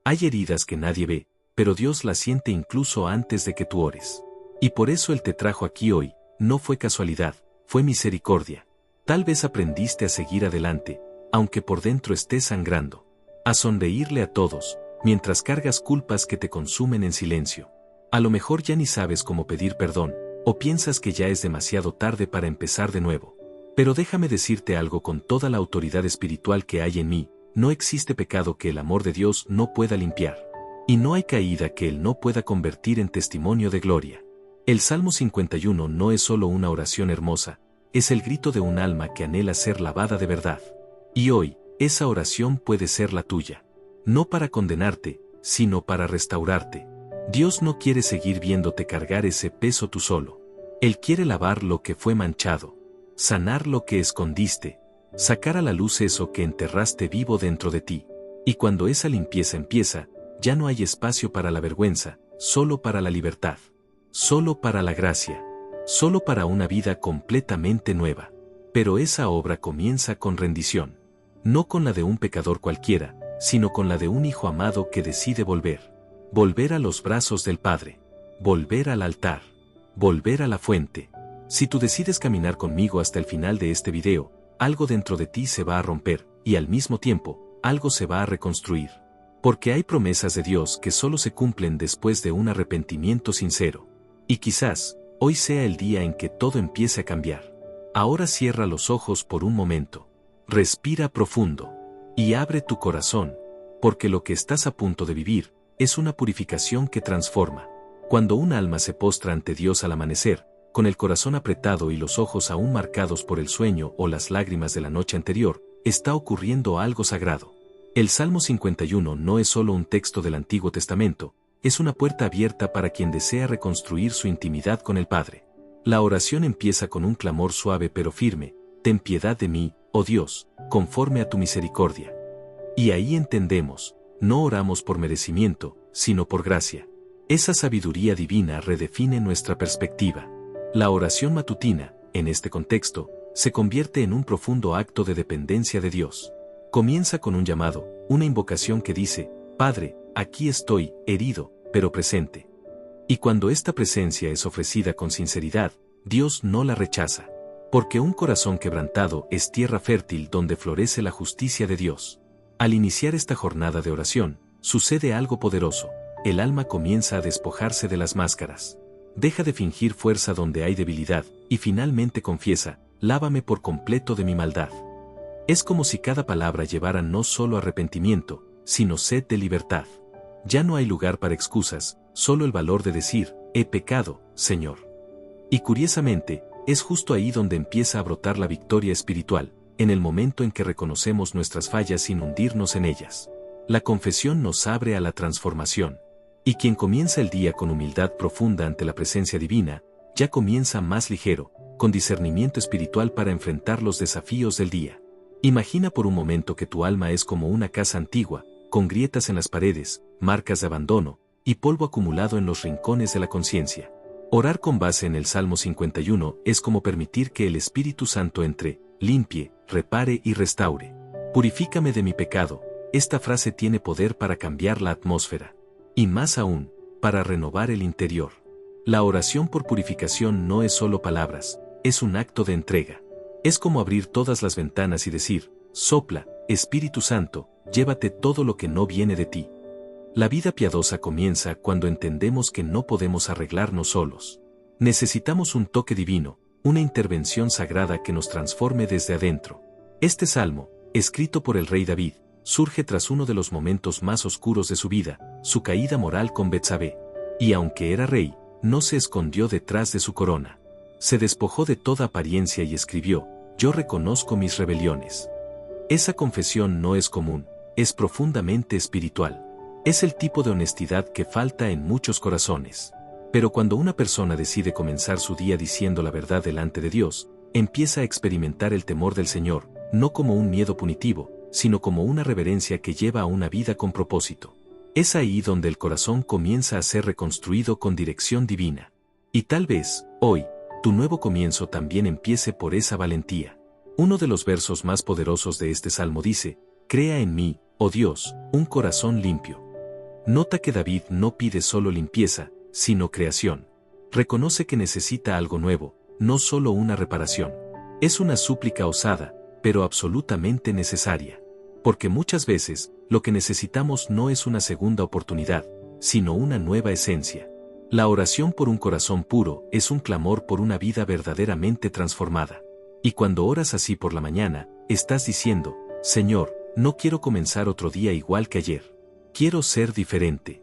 Hay heridas que nadie ve, pero Dios las siente incluso antes de que tú ores. Y por eso Él te trajo aquí hoy, no fue casualidad, fue misericordia. Tal vez aprendiste a seguir adelante, aunque por dentro estés sangrando. A sonreírle a todos, mientras cargas culpas que te consumen en silencio. A lo mejor ya ni sabes cómo pedir perdón, o piensas que ya es demasiado tarde para empezar de nuevo. Pero déjame decirte algo con toda la autoridad espiritual que hay en mí, no existe pecado que el amor de Dios no pueda limpiar. Y no hay caída que Él no pueda convertir en testimonio de gloria. El Salmo 51 no es solo una oración hermosa, es el grito de un alma que anhela ser lavada de verdad. Y hoy, esa oración puede ser la tuya. No para condenarte, sino para restaurarte. Dios no quiere seguir viéndote cargar ese peso tú solo. Él quiere lavar lo que fue manchado, sanar lo que escondiste, sacar a la luz eso que enterraste vivo dentro de ti. Y cuando esa limpieza empieza, ya no hay espacio para la vergüenza, solo para la libertad, solo para la gracia, solo para una vida completamente nueva. Pero esa obra comienza con rendición. No con la de un pecador cualquiera, sino con la de un hijo amado que decide volver. Volver a los brazos del Padre. Volver al altar. Volver a la fuente. Si tú decides caminar conmigo hasta el final de este video, algo dentro de ti se va a romper, y al mismo tiempo, algo se va a reconstruir. Porque hay promesas de Dios que solo se cumplen después de un arrepentimiento sincero. Y quizás, hoy sea el día en que todo empiece a cambiar. Ahora cierra los ojos por un momento. Respira profundo. Y abre tu corazón, porque lo que estás a punto de vivir, es una purificación que transforma. Cuando un alma se postra ante Dios al amanecer, con el corazón apretado y los ojos aún marcados por el sueño o las lágrimas de la noche anterior, está ocurriendo algo sagrado. El Salmo 51 no es solo un texto del Antiguo Testamento, es una puerta abierta para quien desea reconstruir su intimidad con el Padre. La oración empieza con un clamor suave pero firme: ten piedad de mí, oh Dios, conforme a tu misericordia. Y ahí entendemos, no oramos por merecimiento, sino por gracia. Esa sabiduría divina redefine nuestra perspectiva. La oración matutina, en este contexto, se convierte en un profundo acto de dependencia de Dios. Comienza con un llamado, una invocación que dice: Padre, aquí estoy, herido, pero presente. Y cuando esta presencia es ofrecida con sinceridad, Dios no la rechaza. Porque un corazón quebrantado es tierra fértil donde florece la justicia de Dios. Al iniciar esta jornada de oración, sucede algo poderoso. El alma comienza a despojarse de las máscaras. Deja de fingir fuerza donde hay debilidad, y finalmente confiesa: lávame por completo de mi maldad. Es como si cada palabra llevara no solo arrepentimiento, sino sed de libertad. Ya no hay lugar para excusas, solo el valor de decir: he pecado, Señor. Y curiosamente, es justo ahí donde empieza a brotar la victoria espiritual, en el momento en que reconocemos nuestras fallas sin hundirnos en ellas. La confesión nos abre a la transformación. Y quien comienza el día con humildad profunda ante la presencia divina, ya comienza más ligero, con discernimiento espiritual para enfrentar los desafíos del día. Imagina por un momento que tu alma es como una casa antigua, con grietas en las paredes, marcas de abandono, y polvo acumulado en los rincones de la conciencia. Orar con base en el Salmo 51 es como permitir que el Espíritu Santo entre, limpie, repare y restaure. Purifícame de mi pecado. Esta frase tiene poder para cambiar la atmósfera. Y más aún, para renovar el interior. La oración por purificación no es solo palabras, es un acto de entrega. Es como abrir todas las ventanas y decir: sopla, Espíritu Santo, llévate todo lo que no viene de ti. La vida piadosa comienza cuando entendemos que no podemos arreglarnos solos. Necesitamos un toque divino, una intervención sagrada que nos transforme desde adentro. Este salmo, escrito por el rey David, surge tras uno de los momentos más oscuros de su vida, su caída moral con Betsabé. Y aunque era rey, no se escondió detrás de su corona. Se despojó de toda apariencia y escribió: yo reconozco mis rebeliones. Esa confesión no es común, es profundamente espiritual. Es el tipo de honestidad que falta en muchos corazones. Pero cuando una persona decide comenzar su día diciendo la verdad delante de Dios, empieza a experimentar el temor del Señor, no como un miedo punitivo, sino como una reverencia que lleva a una vida con propósito. Es ahí donde el corazón comienza a ser reconstruido con dirección divina. Y tal vez, hoy, tu nuevo comienzo también empiece por esa valentía. Uno de los versos más poderosos de este salmo dice: crea en mí, oh Dios, un corazón limpio. Nota que David no pide solo limpieza, sino creación. Reconoce que necesita algo nuevo, no solo una reparación. Es una súplica osada, pero absolutamente necesaria. Porque muchas veces, lo que necesitamos no es una segunda oportunidad, sino una nueva esencia. La oración por un corazón puro es un clamor por una vida verdaderamente transformada. Y cuando oras así por la mañana, estás diciendo, Señor, no quiero comenzar otro día igual que ayer. Quiero ser diferente.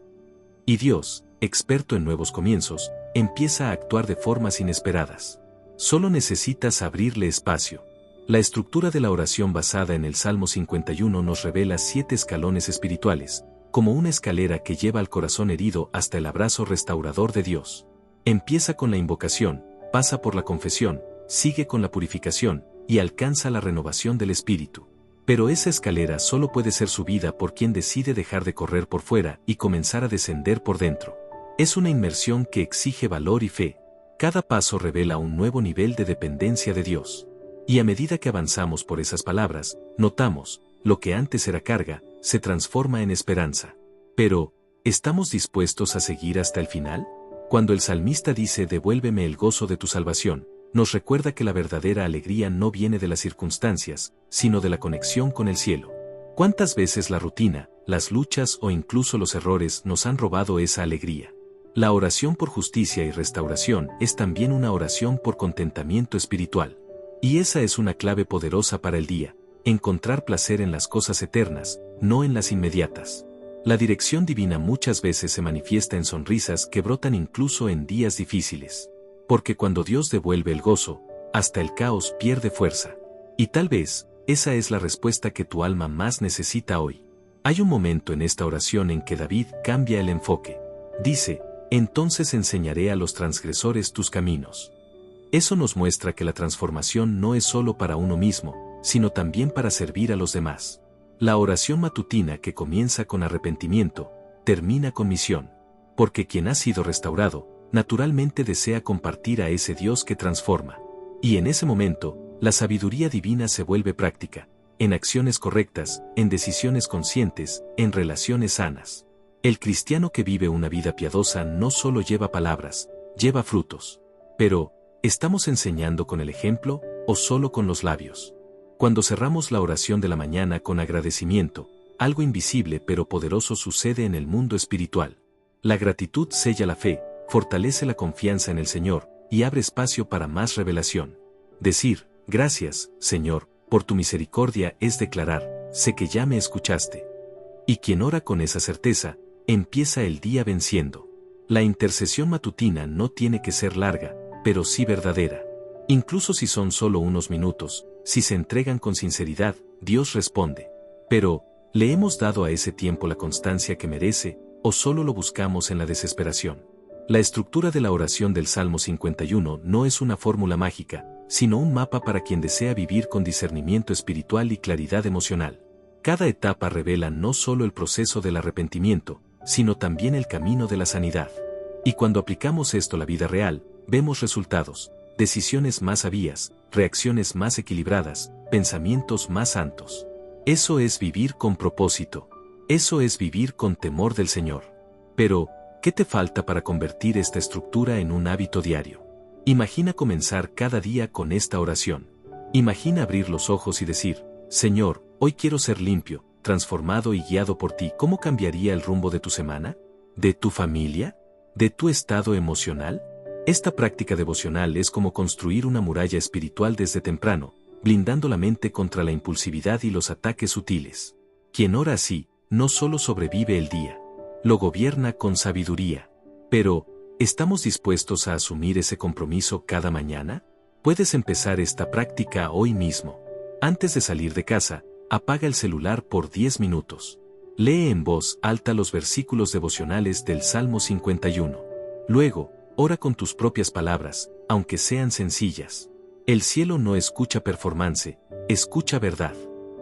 Y Dios, experto en nuevos comienzos, empieza a actuar de formas inesperadas. Solo necesitas abrirle espacio. La estructura de la oración basada en el Salmo 51 nos revela 7 escalones espirituales, como una escalera que lleva al corazón herido hasta el abrazo restaurador de Dios. Empieza con la invocación, pasa por la confesión, sigue con la purificación, y alcanza la renovación del espíritu. Pero esa escalera solo puede ser subida por quien decide dejar de correr por fuera y comenzar a descender por dentro. Es una inmersión que exige valor y fe. Cada paso revela un nuevo nivel de dependencia de Dios. Y a medida que avanzamos por esas palabras, notamos, lo que antes era carga, se transforma en esperanza. Pero, ¿estamos dispuestos a seguir hasta el final? Cuando el salmista dice devuélveme el gozo de tu salvación, nos recuerda que la verdadera alegría no viene de las circunstancias, sino de la conexión con el cielo. ¿Cuántas veces la rutina, las luchas o incluso los errores nos han robado esa alegría? La oración por justicia y restauración es también una oración por contentamiento espiritual. Y esa es una clave poderosa para el día, encontrar placer en las cosas eternas, no en las inmediatas. La dirección divina muchas veces se manifiesta en sonrisas que brotan incluso en días difíciles. Porque cuando Dios devuelve el gozo, hasta el caos pierde fuerza. Y tal vez, esa es la respuesta que tu alma más necesita hoy. Hay un momento en esta oración en que David cambia el enfoque. Dice, entonces enseñaré a los transgresores tus caminos. Eso nos muestra que la transformación no es solo para uno mismo, sino también para servir a los demás. La oración matutina que comienza con arrepentimiento, termina con misión. Porque quien ha sido restaurado, naturalmente desea compartir a ese Dios que transforma. Y en ese momento, la sabiduría divina se vuelve práctica, en acciones correctas, en decisiones conscientes, en relaciones sanas. El cristiano que vive una vida piadosa no solo lleva palabras, lleva frutos. Pero, ¿estamos enseñando con el ejemplo o solo con los labios? Cuando cerramos la oración de la mañana con agradecimiento, algo invisible pero poderoso sucede en el mundo espiritual. La gratitud sella la fe, fortalece la confianza en el Señor y abre espacio para más revelación. Decir, gracias, Señor, por tu misericordia es declarar, sé que ya me escuchaste. Y quien ora con esa certeza, empieza el día venciendo. La intercesión matutina no tiene que ser larga, pero sí verdadera. Incluso si son solo unos minutos, si se entregan con sinceridad, Dios responde. Pero, ¿le hemos dado a ese tiempo la constancia que merece, o solo lo buscamos en la desesperación? La estructura de la oración del Salmo 51 no es una fórmula mágica, sino un mapa para quien desea vivir con discernimiento espiritual y claridad emocional. Cada etapa revela no solo el proceso del arrepentimiento, sino también el camino de la sanidad. Y cuando aplicamos esto a la vida real, vemos resultados, decisiones más sabias, reacciones más equilibradas, pensamientos más santos. Eso es vivir con propósito. Eso es vivir con temor del Señor. Pero, ¿qué te falta para convertir esta estructura en un hábito diario? Imagina comenzar cada día con esta oración. Imagina abrir los ojos y decir, Señor, hoy quiero ser limpio, transformado y guiado por ti. ¿Cómo cambiaría el rumbo de tu semana? ¿De tu familia? ¿De tu estado emocional? Esta práctica devocional es como construir una muralla espiritual desde temprano, blindando la mente contra la impulsividad y los ataques sutiles. Quien ora así, no solo sobrevive el día, lo gobierna con sabiduría. Pero, ¿estamos dispuestos a asumir ese compromiso cada mañana? Puedes empezar esta práctica hoy mismo. Antes de salir de casa, apaga el celular por 10 minutos. Lee en voz alta los versículos devocionales del Salmo 51. Luego, ora con tus propias palabras, aunque sean sencillas. El cielo no escucha performance, escucha verdad.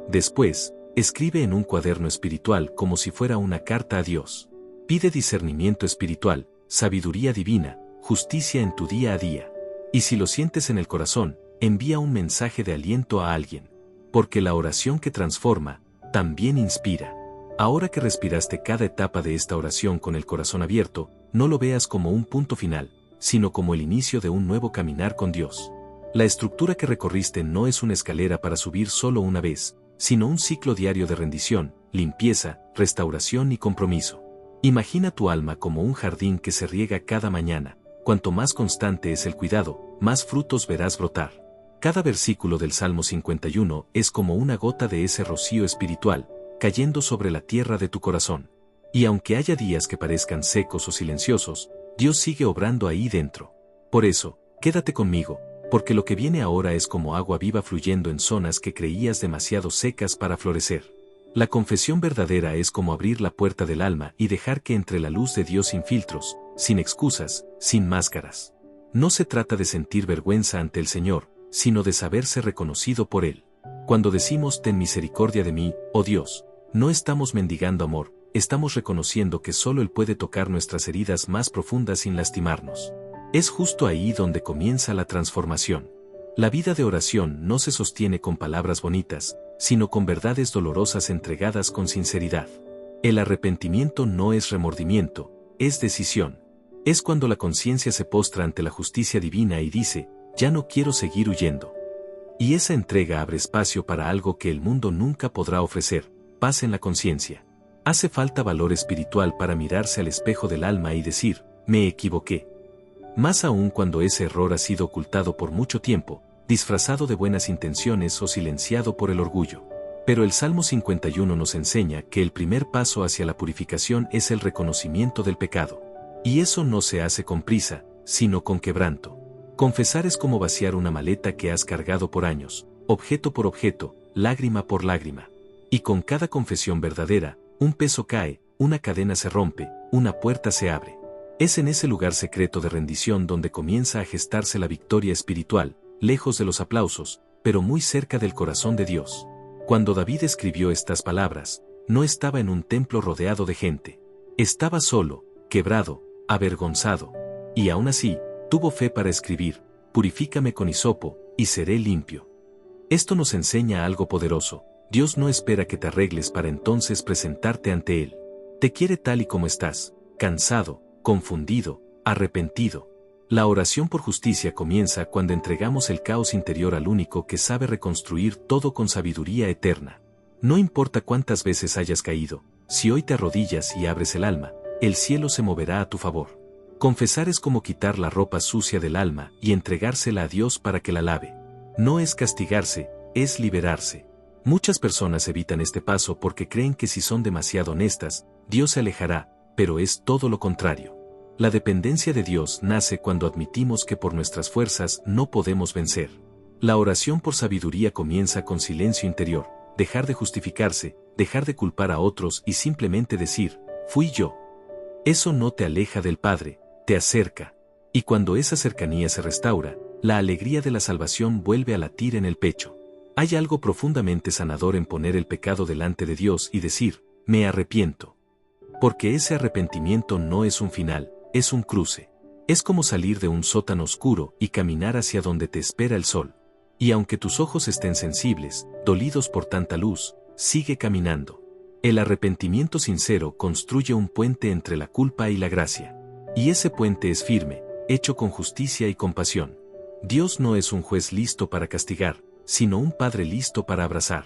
Después, escribe en un cuaderno espiritual como si fuera una carta a Dios. Pide discernimiento espiritual, sabiduría divina, justicia en tu día a día. Y si lo sientes en el corazón, envía un mensaje de aliento a alguien. Porque la oración que transforma, también inspira. Ahora que respiraste cada etapa de esta oración con el corazón abierto, no lo veas como un punto final, sino como el inicio de un nuevo caminar con Dios. La estructura que recorriste no es una escalera para subir solo una vez, sino un ciclo diario de rendición, limpieza, restauración y compromiso. Imagina tu alma como un jardín que se riega cada mañana. Cuanto más constante es el cuidado, más frutos verás brotar. Cada versículo del Salmo 51 es como una gota de ese rocío espiritual, cayendo sobre la tierra de tu corazón. Y aunque haya días que parezcan secos o silenciosos, Dios sigue obrando ahí dentro. Por eso, quédate conmigo, porque lo que viene ahora es como agua viva fluyendo en zonas que creías demasiado secas para florecer. La confesión verdadera es como abrir la puerta del alma y dejar que entre la luz de Dios sin filtros, sin excusas, sin máscaras. No se trata de sentir vergüenza ante el Señor, sino de saberse reconocido por Él. Cuando decimos ten misericordia de mí, oh Dios, no estamos mendigando amor, estamos reconociendo que solo Él puede tocar nuestras heridas más profundas sin lastimarnos. Es justo ahí donde comienza la transformación. La vida de oración no se sostiene con palabras bonitas, sino con verdades dolorosas entregadas con sinceridad. El arrepentimiento no es remordimiento, es decisión. Es cuando la conciencia se postra ante la justicia divina y dice, ya no quiero seguir huyendo. Y esa entrega abre espacio para algo que el mundo nunca podrá ofrecer, paz en la conciencia. Hace falta valor espiritual para mirarse al espejo del alma y decir, me equivoqué. Más aún cuando ese error ha sido ocultado por mucho tiempo, disfrazado de buenas intenciones o silenciado por el orgullo. Pero el Salmo 51 nos enseña que el primer paso hacia la purificación es el reconocimiento del pecado. Y eso no se hace con prisa, sino con quebranto. Confesar es como vaciar una maleta que has cargado por años, objeto por objeto, lágrima por lágrima. Y con cada confesión verdadera, un peso cae, una cadena se rompe, una puerta se abre. Es en ese lugar secreto de rendición donde comienza a gestarse la victoria espiritual, lejos de los aplausos, pero muy cerca del corazón de Dios. Cuando David escribió estas palabras, no estaba en un templo rodeado de gente. Estaba solo, quebrado, avergonzado. Y aún así, tuvo fe para escribir, purifícame con hisopo, y seré limpio. Esto nos enseña algo poderoso. Dios no espera que te arregles para entonces presentarte ante Él. Te quiere tal y como estás, cansado, confundido, arrepentido. La oración por justicia comienza cuando entregamos el caos interior al único que sabe reconstruir todo con sabiduría eterna. No importa cuántas veces hayas caído, si hoy te arrodillas y abres el alma, el cielo se moverá a tu favor. Confesar es como quitar la ropa sucia del alma y entregársela a Dios para que la lave. No es castigarse, es liberarse. Muchas personas evitan este paso porque creen que si son demasiado honestas, Dios se alejará, pero es todo lo contrario. La dependencia de Dios nace cuando admitimos que por nuestras fuerzas no podemos vencer. La oración por sabiduría comienza con silencio interior, dejar de justificarse, dejar de culpar a otros y simplemente decir, fui yo. Eso no te aleja del Padre, te acerca. Y cuando esa cercanía se restaura, la alegría de la salvación vuelve a latir en el pecho. Hay algo profundamente sanador en poner el pecado delante de Dios y decir, me arrepiento. Porque ese arrepentimiento no es un final, es un cruce. Es como salir de un sótano oscuro y caminar hacia donde te espera el sol. Y aunque tus ojos estén sensibles, dolidos por tanta luz, sigue caminando. El arrepentimiento sincero construye un puente entre la culpa y la gracia. Y ese puente es firme, hecho con justicia y compasión. Dios no es un juez listo para castigar, sino un padre listo para abrazar.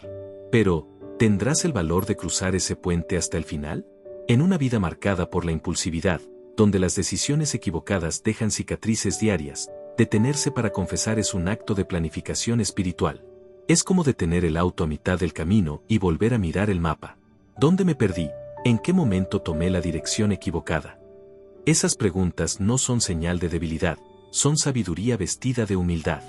Pero, ¿tendrás el valor de cruzar ese puente hasta el final? En una vida marcada por la impulsividad, donde las decisiones equivocadas dejan cicatrices diarias, detenerse para confesar es un acto de planificación espiritual. Es como detener el auto a mitad del camino y volver a mirar el mapa. ¿Dónde me perdí? ¿En qué momento tomé la dirección equivocada? Esas preguntas no son señal de debilidad, son sabiduría vestida de humildad.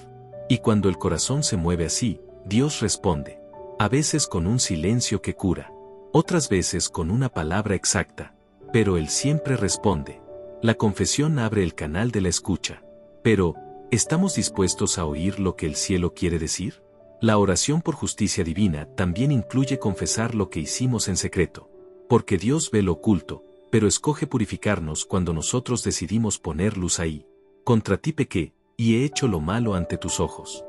Y cuando el corazón se mueve así, Dios responde. A veces con un silencio que cura, otras veces con una palabra exacta. Pero Él siempre responde. La confesión abre el canal de la escucha. Pero, ¿estamos dispuestos a oír lo que el cielo quiere decir? La oración por justicia divina también incluye confesar lo que hicimos en secreto. Porque Dios ve lo oculto, pero escoge purificarnos cuando nosotros decidimos poner luz ahí. Contra ti pequé, y he hecho lo malo ante tus ojos.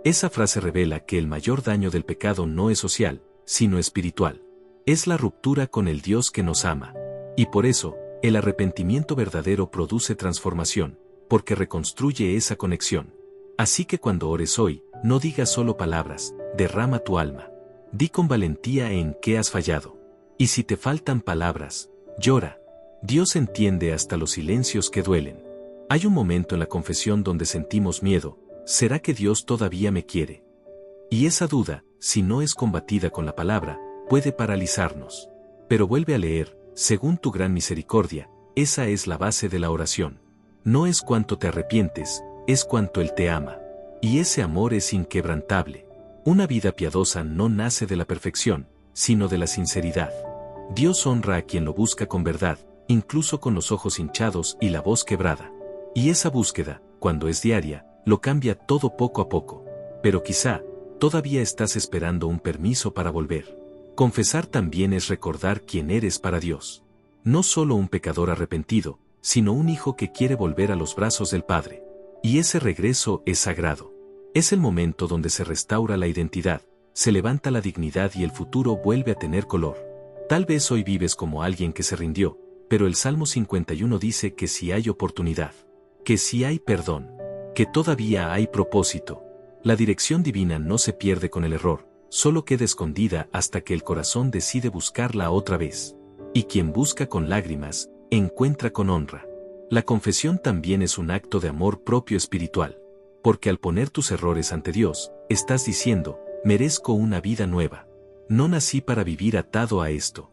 Esa frase revela que el mayor daño del pecado no es social, sino espiritual. Es la ruptura con el Dios que nos ama. Y por eso, el arrepentimiento verdadero produce transformación, porque reconstruye esa conexión. Así que cuando ores hoy, no digas solo palabras, derrama tu alma. Di con valentía en qué has fallado. Y si te faltan palabras, llora. Dios entiende hasta los silencios que duelen. Hay un momento en la confesión donde sentimos miedo. ¿Será que Dios todavía me quiere? Y esa duda, si no es combatida con la palabra, puede paralizarnos. Pero vuelve a leer, según tu gran misericordia, esa es la base de la oración. No es cuánto te arrepientes, es cuánto Él te ama. Y ese amor es inquebrantable. Una vida piadosa no nace de la perfección, sino de la sinceridad. Dios honra a quien lo busca con verdad, incluso con los ojos hinchados y la voz quebrada. Y esa búsqueda, cuando es diaria, lo cambia todo poco a poco. Pero quizá, todavía estás esperando un permiso para volver. Confesar también es recordar quién eres para Dios. No solo un pecador arrepentido, sino un hijo que quiere volver a los brazos del Padre. Y ese regreso es sagrado. Es el momento donde se restaura la identidad, se levanta la dignidad y el futuro vuelve a tener color. Tal vez hoy vives como alguien que se rindió, pero el Salmo 51 dice que si hay oportunidad, que si hay perdón, que todavía hay propósito. La dirección divina no se pierde con el error, solo queda escondida hasta que el corazón decide buscarla otra vez. Y quien busca con lágrimas, encuentra con honra. La confesión también es un acto de amor propio espiritual, porque al poner tus errores ante Dios, estás diciendo, merezco una vida nueva. No nací para vivir atado a esto.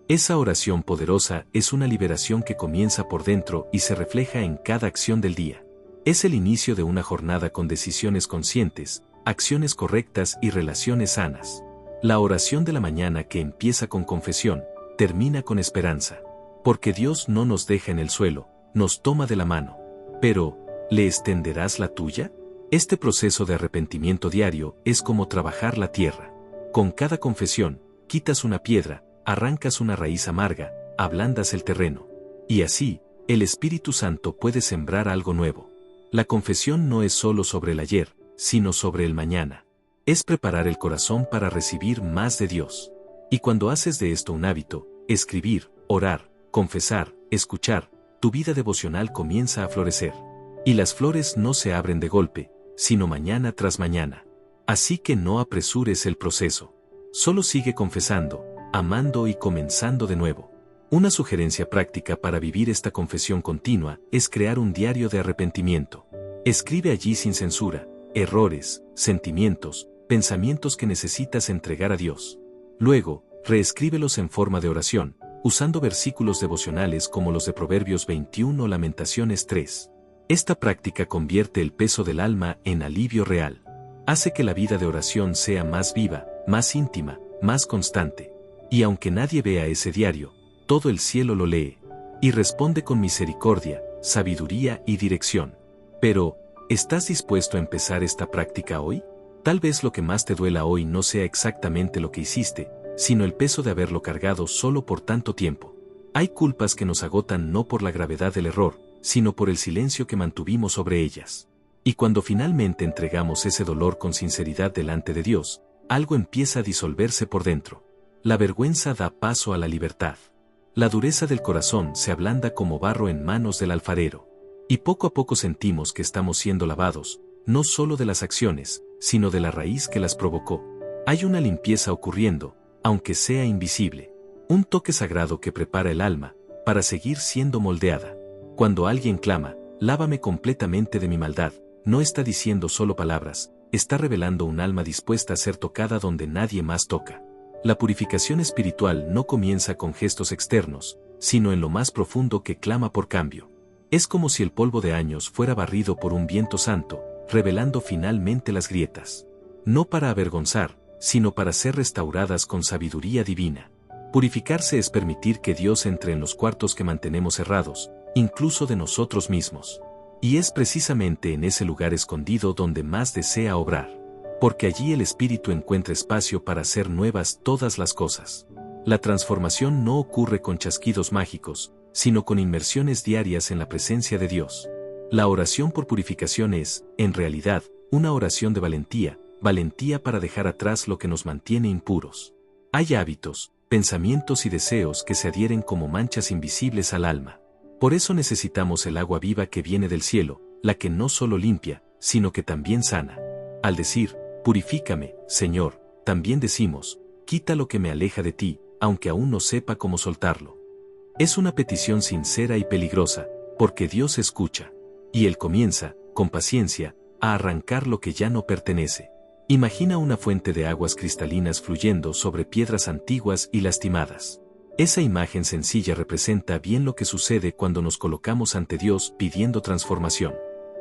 Esa oración poderosa es una liberación que comienza por dentro y se refleja en cada acción del día. Es el inicio de una jornada con decisiones conscientes, acciones correctas y relaciones sanas. La oración de la mañana que empieza con confesión, termina con esperanza. Porque Dios no nos deja en el suelo, nos toma de la mano. Pero, ¿le extenderás la tuya? Este proceso de arrepentimiento diario es como trabajar la tierra. Con cada confesión, quitas una piedra, arrancas una raíz amarga, ablandas el terreno. Y así, el Espíritu Santo puede sembrar algo nuevo. La confesión no es solo sobre el ayer, sino sobre el mañana. Es preparar el corazón para recibir más de Dios. Y cuando haces de esto un hábito, escribir, orar, confesar, escuchar, tu vida devocional comienza a florecer. Y las flores no se abren de golpe, sino mañana tras mañana. Así que no apresures el proceso. Solo sigue confesando, amando y comenzando de nuevo. Una sugerencia práctica para vivir esta confesión continua es crear un diario de arrepentimiento. Escribe allí sin censura, errores, sentimientos, pensamientos que necesitas entregar a Dios. Luego, reescríbelos en forma de oración, usando versículos devocionales como los de Proverbios 21 o Lamentaciones 3. Esta práctica convierte el peso del alma en alivio real. Hace que la vida de oración sea más viva, más íntima, más constante. Y aunque nadie vea ese diario, todo el cielo lo lee, y responde con misericordia, sabiduría y dirección. Pero, ¿estás dispuesto a empezar esta práctica hoy? Tal vez lo que más te duela hoy no sea exactamente lo que hiciste, sino el peso de haberlo cargado solo por tanto tiempo. Hay culpas que nos agotan no por la gravedad del error, sino por el silencio que mantuvimos sobre ellas. Y cuando finalmente entregamos ese dolor con sinceridad delante de Dios, algo empieza a disolverse por dentro. La vergüenza da paso a la libertad. La dureza del corazón se ablanda como barro en manos del alfarero. Y poco a poco sentimos que estamos siendo lavados, no solo de las acciones, sino de la raíz que las provocó. Hay una limpieza ocurriendo, aunque sea invisible. Un toque sagrado que prepara el alma, para seguir siendo moldeada. Cuando alguien clama, lávame completamente de mi maldad, no está diciendo solo palabras, está revelando un alma dispuesta a ser tocada donde nadie más toca. La purificación espiritual no comienza con gestos externos, sino en lo más profundo que clama por cambio. Es como si el polvo de años fuera barrido por un viento santo, revelando finalmente las grietas. No para avergonzar, sino para ser restauradas con sabiduría divina. Purificarse es permitir que Dios entre en los cuartos que mantenemos cerrados, incluso de nosotros mismos. Y es precisamente en ese lugar escondido donde más desea obrar. Porque allí el Espíritu encuentra espacio para hacer nuevas todas las cosas. La transformación no ocurre con chasquidos mágicos, sino con inmersiones diarias en la presencia de Dios. La oración por purificación es, en realidad, una oración de valentía, valentía para dejar atrás lo que nos mantiene impuros. Hay hábitos, pensamientos y deseos que se adhieren como manchas invisibles al alma. Por eso necesitamos el agua viva que viene del cielo, la que no solo limpia, sino que también sana. Al decir, purifícame, Señor, también decimos, quita lo que me aleja de ti, aunque aún no sepa cómo soltarlo. Es una petición sincera y peligrosa, porque Dios escucha. Y Él comienza, con paciencia, a arrancar lo que ya no pertenece. Imagina una fuente de aguas cristalinas fluyendo sobre piedras antiguas y lastimadas. Esa imagen sencilla representa bien lo que sucede cuando nos colocamos ante Dios pidiendo transformación.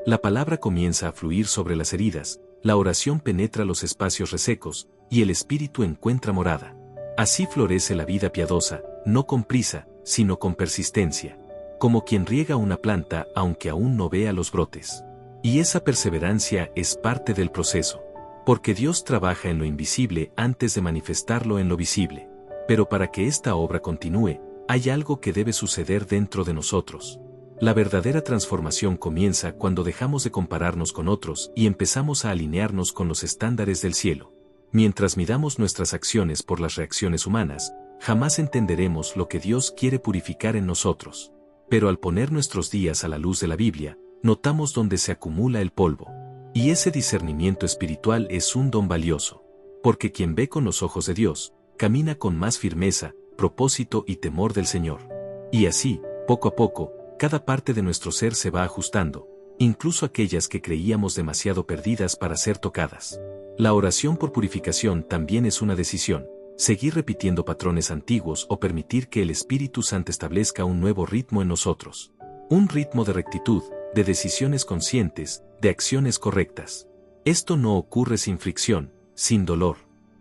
La palabra comienza a fluir sobre las heridas, la oración penetra los espacios resecos, y el espíritu encuentra morada. Así florece la vida piadosa, no con prisa, sino con persistencia. Como quien riega una planta aunque aún no vea los brotes. Y esa perseverancia es parte del proceso. Porque Dios trabaja en lo invisible antes de manifestarlo en lo visible. Pero para que esta obra continúe, hay algo que debe suceder dentro de nosotros. La verdadera transformación comienza cuando dejamos de compararnos con otros y empezamos a alinearnos con los estándares del cielo. Mientras midamos nuestras acciones por las reacciones humanas, jamás entenderemos lo que Dios quiere purificar en nosotros. Pero al poner nuestros días a la luz de la Biblia, notamos dónde se acumula el polvo. Y ese discernimiento espiritual es un don valioso. Porque quien ve con los ojos de Dios, camina con más firmeza, propósito y temor del Señor. Y así, poco a poco, cada parte de nuestro ser se va ajustando, incluso aquellas que creíamos demasiado perdidas para ser tocadas. La oración por purificación también es una decisión, seguir repitiendo patrones antiguos o permitir que el Espíritu Santo establezca un nuevo ritmo en nosotros. Un ritmo de rectitud, de decisiones conscientes, de acciones correctas. Esto no ocurre sin fricción, sin dolor.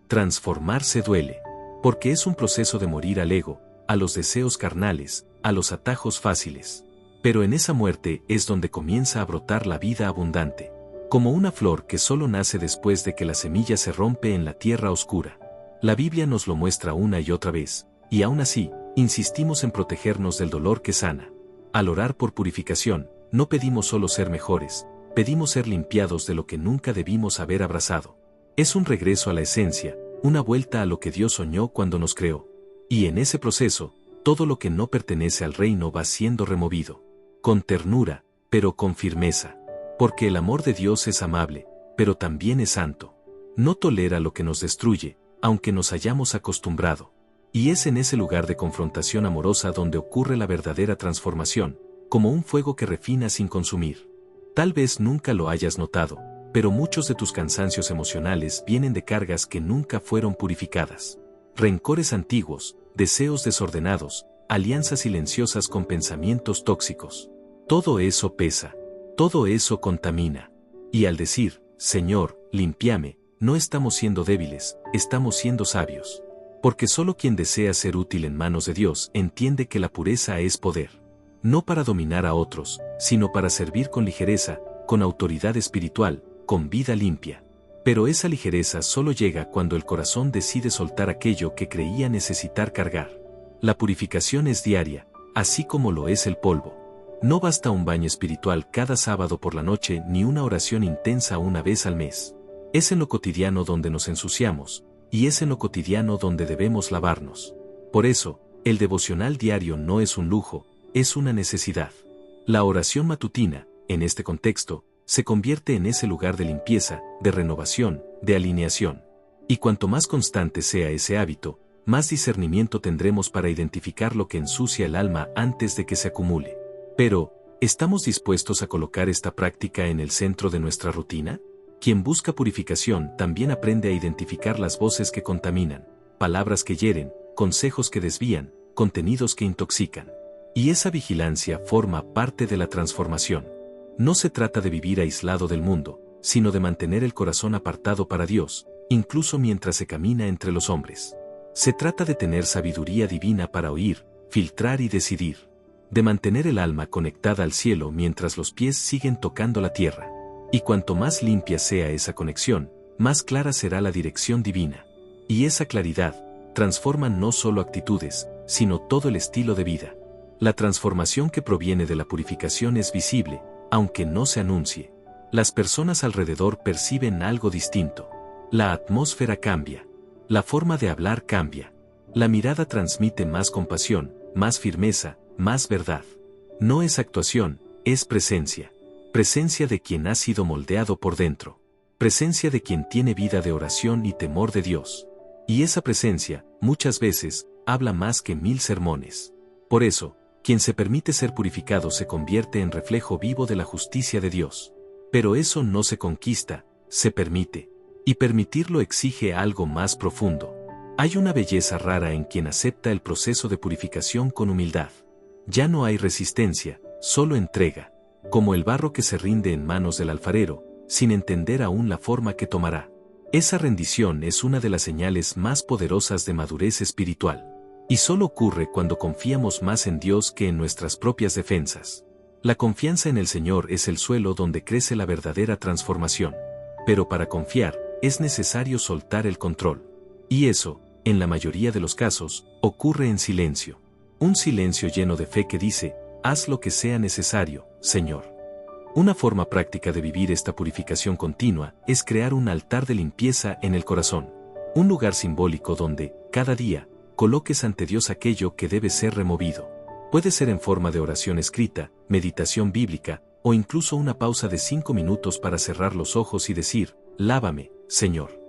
Transformarse duele, porque es un proceso de morir al ego, a los deseos carnales, a los atajos fáciles. Pero en esa muerte es donde comienza a brotar la vida abundante, como una flor que solo nace después de que la semilla se rompe en la tierra oscura. La Biblia nos lo muestra una y otra vez, y aún así, insistimos en protegernos del dolor que sana. Al orar por purificación, no pedimos solo ser mejores, pedimos ser limpiados de lo que nunca debimos haber abrazado. Es un regreso a la esencia, una vuelta a lo que Dios soñó cuando nos creó. Y en ese proceso, todo lo que no pertenece al reino va siendo removido. Con ternura, pero con firmeza. Porque el amor de Dios es amable, pero también es santo. No tolera lo que nos destruye, aunque nos hayamos acostumbrado. Y es en ese lugar de confrontación amorosa donde ocurre la verdadera transformación, como un fuego que refina sin consumir. Tal vez nunca lo hayas notado, pero muchos de tus cansancios emocionales vienen de cargas que nunca fueron purificadas. Rencores antiguos, deseos desordenados, alianzas silenciosas con pensamientos tóxicos. Todo eso pesa, todo eso contamina. Y al decir, Señor, límpiame, no estamos siendo débiles, estamos siendo sabios. Porque solo quien desea ser útil en manos de Dios entiende que la pureza es poder. No para dominar a otros, sino para servir con ligereza, con autoridad espiritual, con vida limpia. Pero esa ligereza solo llega cuando el corazón decide soltar aquello que creía necesitar cargar. La purificación es diaria, así como lo es el polvo. No basta un baño espiritual cada sábado por la noche ni una oración intensa una vez al mes. Es en lo cotidiano donde nos ensuciamos, y es en lo cotidiano donde debemos lavarnos. Por eso, el devocional diario no es un lujo, es una necesidad. La oración matutina, en este contexto, se convierte en ese lugar de limpieza, de renovación, de alineación. Y cuanto más constante sea ese hábito, más discernimiento tendremos para identificar lo que ensucia el alma antes de que se acumule. Pero, ¿estamos dispuestos a colocar esta práctica en el centro de nuestra rutina? Quien busca purificación también aprende a identificar las voces que contaminan, palabras que hieren, consejos que desvían, contenidos que intoxican. Y esa vigilancia forma parte de la transformación. No se trata de vivir aislado del mundo, sino de mantener el corazón apartado para Dios, incluso mientras se camina entre los hombres. Se trata de tener sabiduría divina para oír, filtrar y decidir. De mantener el alma conectada al cielo mientras los pies siguen tocando la tierra. Y cuanto más limpia sea esa conexión, más clara será la dirección divina. Y esa claridad transforma no solo actitudes, sino todo el estilo de vida. La transformación que proviene de la purificación es visible, aunque no se anuncie. Las personas alrededor perciben algo distinto. La atmósfera cambia. La forma de hablar cambia. La mirada transmite más compasión, más firmeza, más verdad. No es actuación, es presencia. Presencia de quien ha sido moldeado por dentro. Presencia de quien tiene vida de oración y temor de Dios. Y esa presencia, muchas veces, habla más que 1000 sermones. Por eso, quien se permite ser purificado se convierte en reflejo vivo de la justicia de Dios. Pero eso no se conquista, se permite. Y permitirlo exige algo más profundo. Hay una belleza rara en quien acepta el proceso de purificación con humildad. Ya no hay resistencia, solo entrega. Como el barro que se rinde en manos del alfarero, sin entender aún la forma que tomará. Esa rendición es una de las señales más poderosas de madurez espiritual. Y solo ocurre cuando confiamos más en Dios que en nuestras propias defensas. La confianza en el Señor es el suelo donde crece la verdadera transformación. Pero para confiar, es necesario soltar el control. Y eso, en la mayoría de los casos, ocurre en silencio. Un silencio lleno de fe que dice, haz lo que sea necesario, Señor. Una forma práctica de vivir esta purificación continua es crear un altar de limpieza en el corazón. Un lugar simbólico donde, cada día, coloques ante Dios aquello que debe ser removido. Puede ser en forma de oración escrita, meditación bíblica, o incluso una pausa de 5 minutos para cerrar los ojos y decir, lávame, Señor.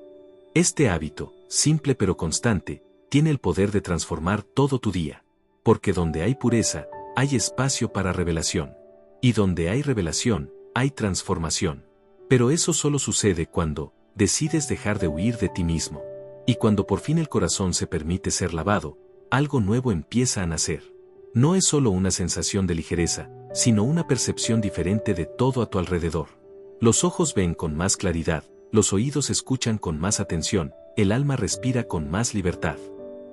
Este hábito, simple pero constante, tiene el poder de transformar todo tu día. Porque donde hay pureza, hay espacio para revelación. Y donde hay revelación, hay transformación. Pero eso solo sucede cuando decides dejar de huir de ti mismo. Y cuando por fin el corazón se permite ser lavado, algo nuevo empieza a nacer. No es solo una sensación de ligereza, sino una percepción diferente de todo a tu alrededor. Los ojos ven con más claridad, los oídos escuchan con más atención, el alma respira con más libertad.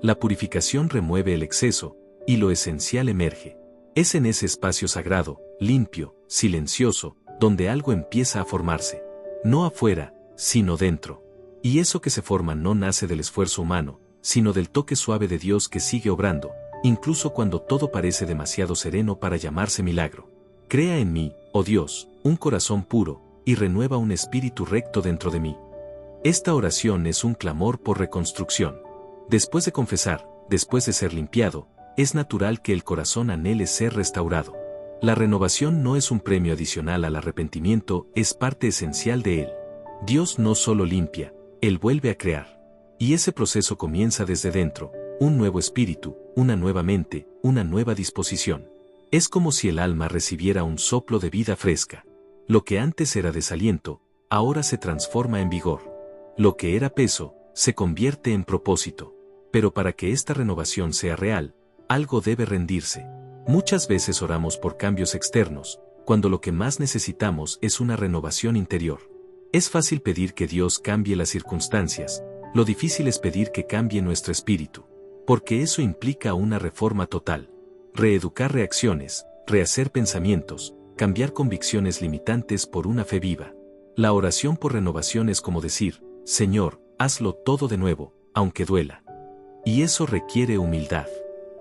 La purificación remueve el exceso, y lo esencial emerge. Es en ese espacio sagrado, limpio, silencioso, donde algo empieza a formarse. No afuera, sino dentro. Y eso que se forma no nace del esfuerzo humano, sino del toque suave de Dios que sigue obrando, incluso cuando todo parece demasiado sereno para llamarse milagro. Crea en mí, oh Dios, un corazón puro, y renueva un espíritu recto dentro de mí. Esta oración es un clamor por reconstrucción. Después de confesar, después de ser limpiado, es natural que el corazón anhele ser restaurado. La renovación no es un premio adicional al arrepentimiento, es parte esencial de él. Dios no solo limpia, Él vuelve a crear. Y ese proceso comienza desde dentro, un nuevo espíritu, una nueva mente, una nueva disposición. Es como si el alma recibiera un soplo de vida fresca. Lo que antes era desaliento, ahora se transforma en vigor. Lo que era peso, se convierte en propósito. Pero para que esta renovación sea real, algo debe rendirse. Muchas veces oramos por cambios externos, cuando lo que más necesitamos es una renovación interior. Es fácil pedir que Dios cambie las circunstancias, lo difícil es pedir que cambie nuestro espíritu. Porque eso implica una reforma total. Reeducar reacciones, rehacer pensamientos, cambiar convicciones limitantes por una fe viva. La oración por renovación es como decir, Señor, hazlo todo de nuevo, aunque duela. Y eso requiere humildad.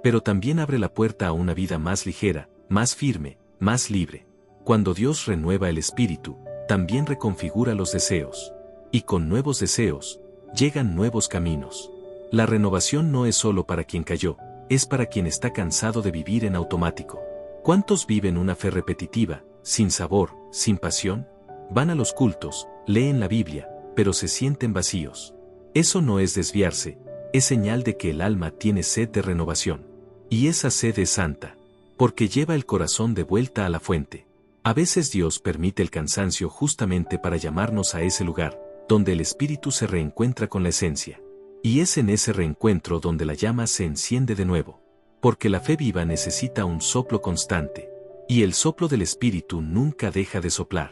Pero también abre la puerta a una vida más ligera, más firme, más libre. Cuando Dios renueva el espíritu, también reconfigura los deseos. Y con nuevos deseos, llegan nuevos caminos. La renovación no es solo para quien cayó, es para quien está cansado de vivir en automático. ¿Cuántos viven una fe repetitiva, sin sabor, sin pasión? Van a los cultos, leen la Biblia, pero se sienten vacíos. Eso no es desviarse, es señal de que el alma tiene sed de renovación. Y esa sed es santa, porque lleva el corazón de vuelta a la fuente. A veces Dios permite el cansancio justamente para llamarnos a ese lugar, donde el espíritu se reencuentra con la esencia. Y es en ese reencuentro donde la llama se enciende de nuevo. Porque la fe viva necesita un soplo constante. Y el soplo del espíritu nunca deja de soplar.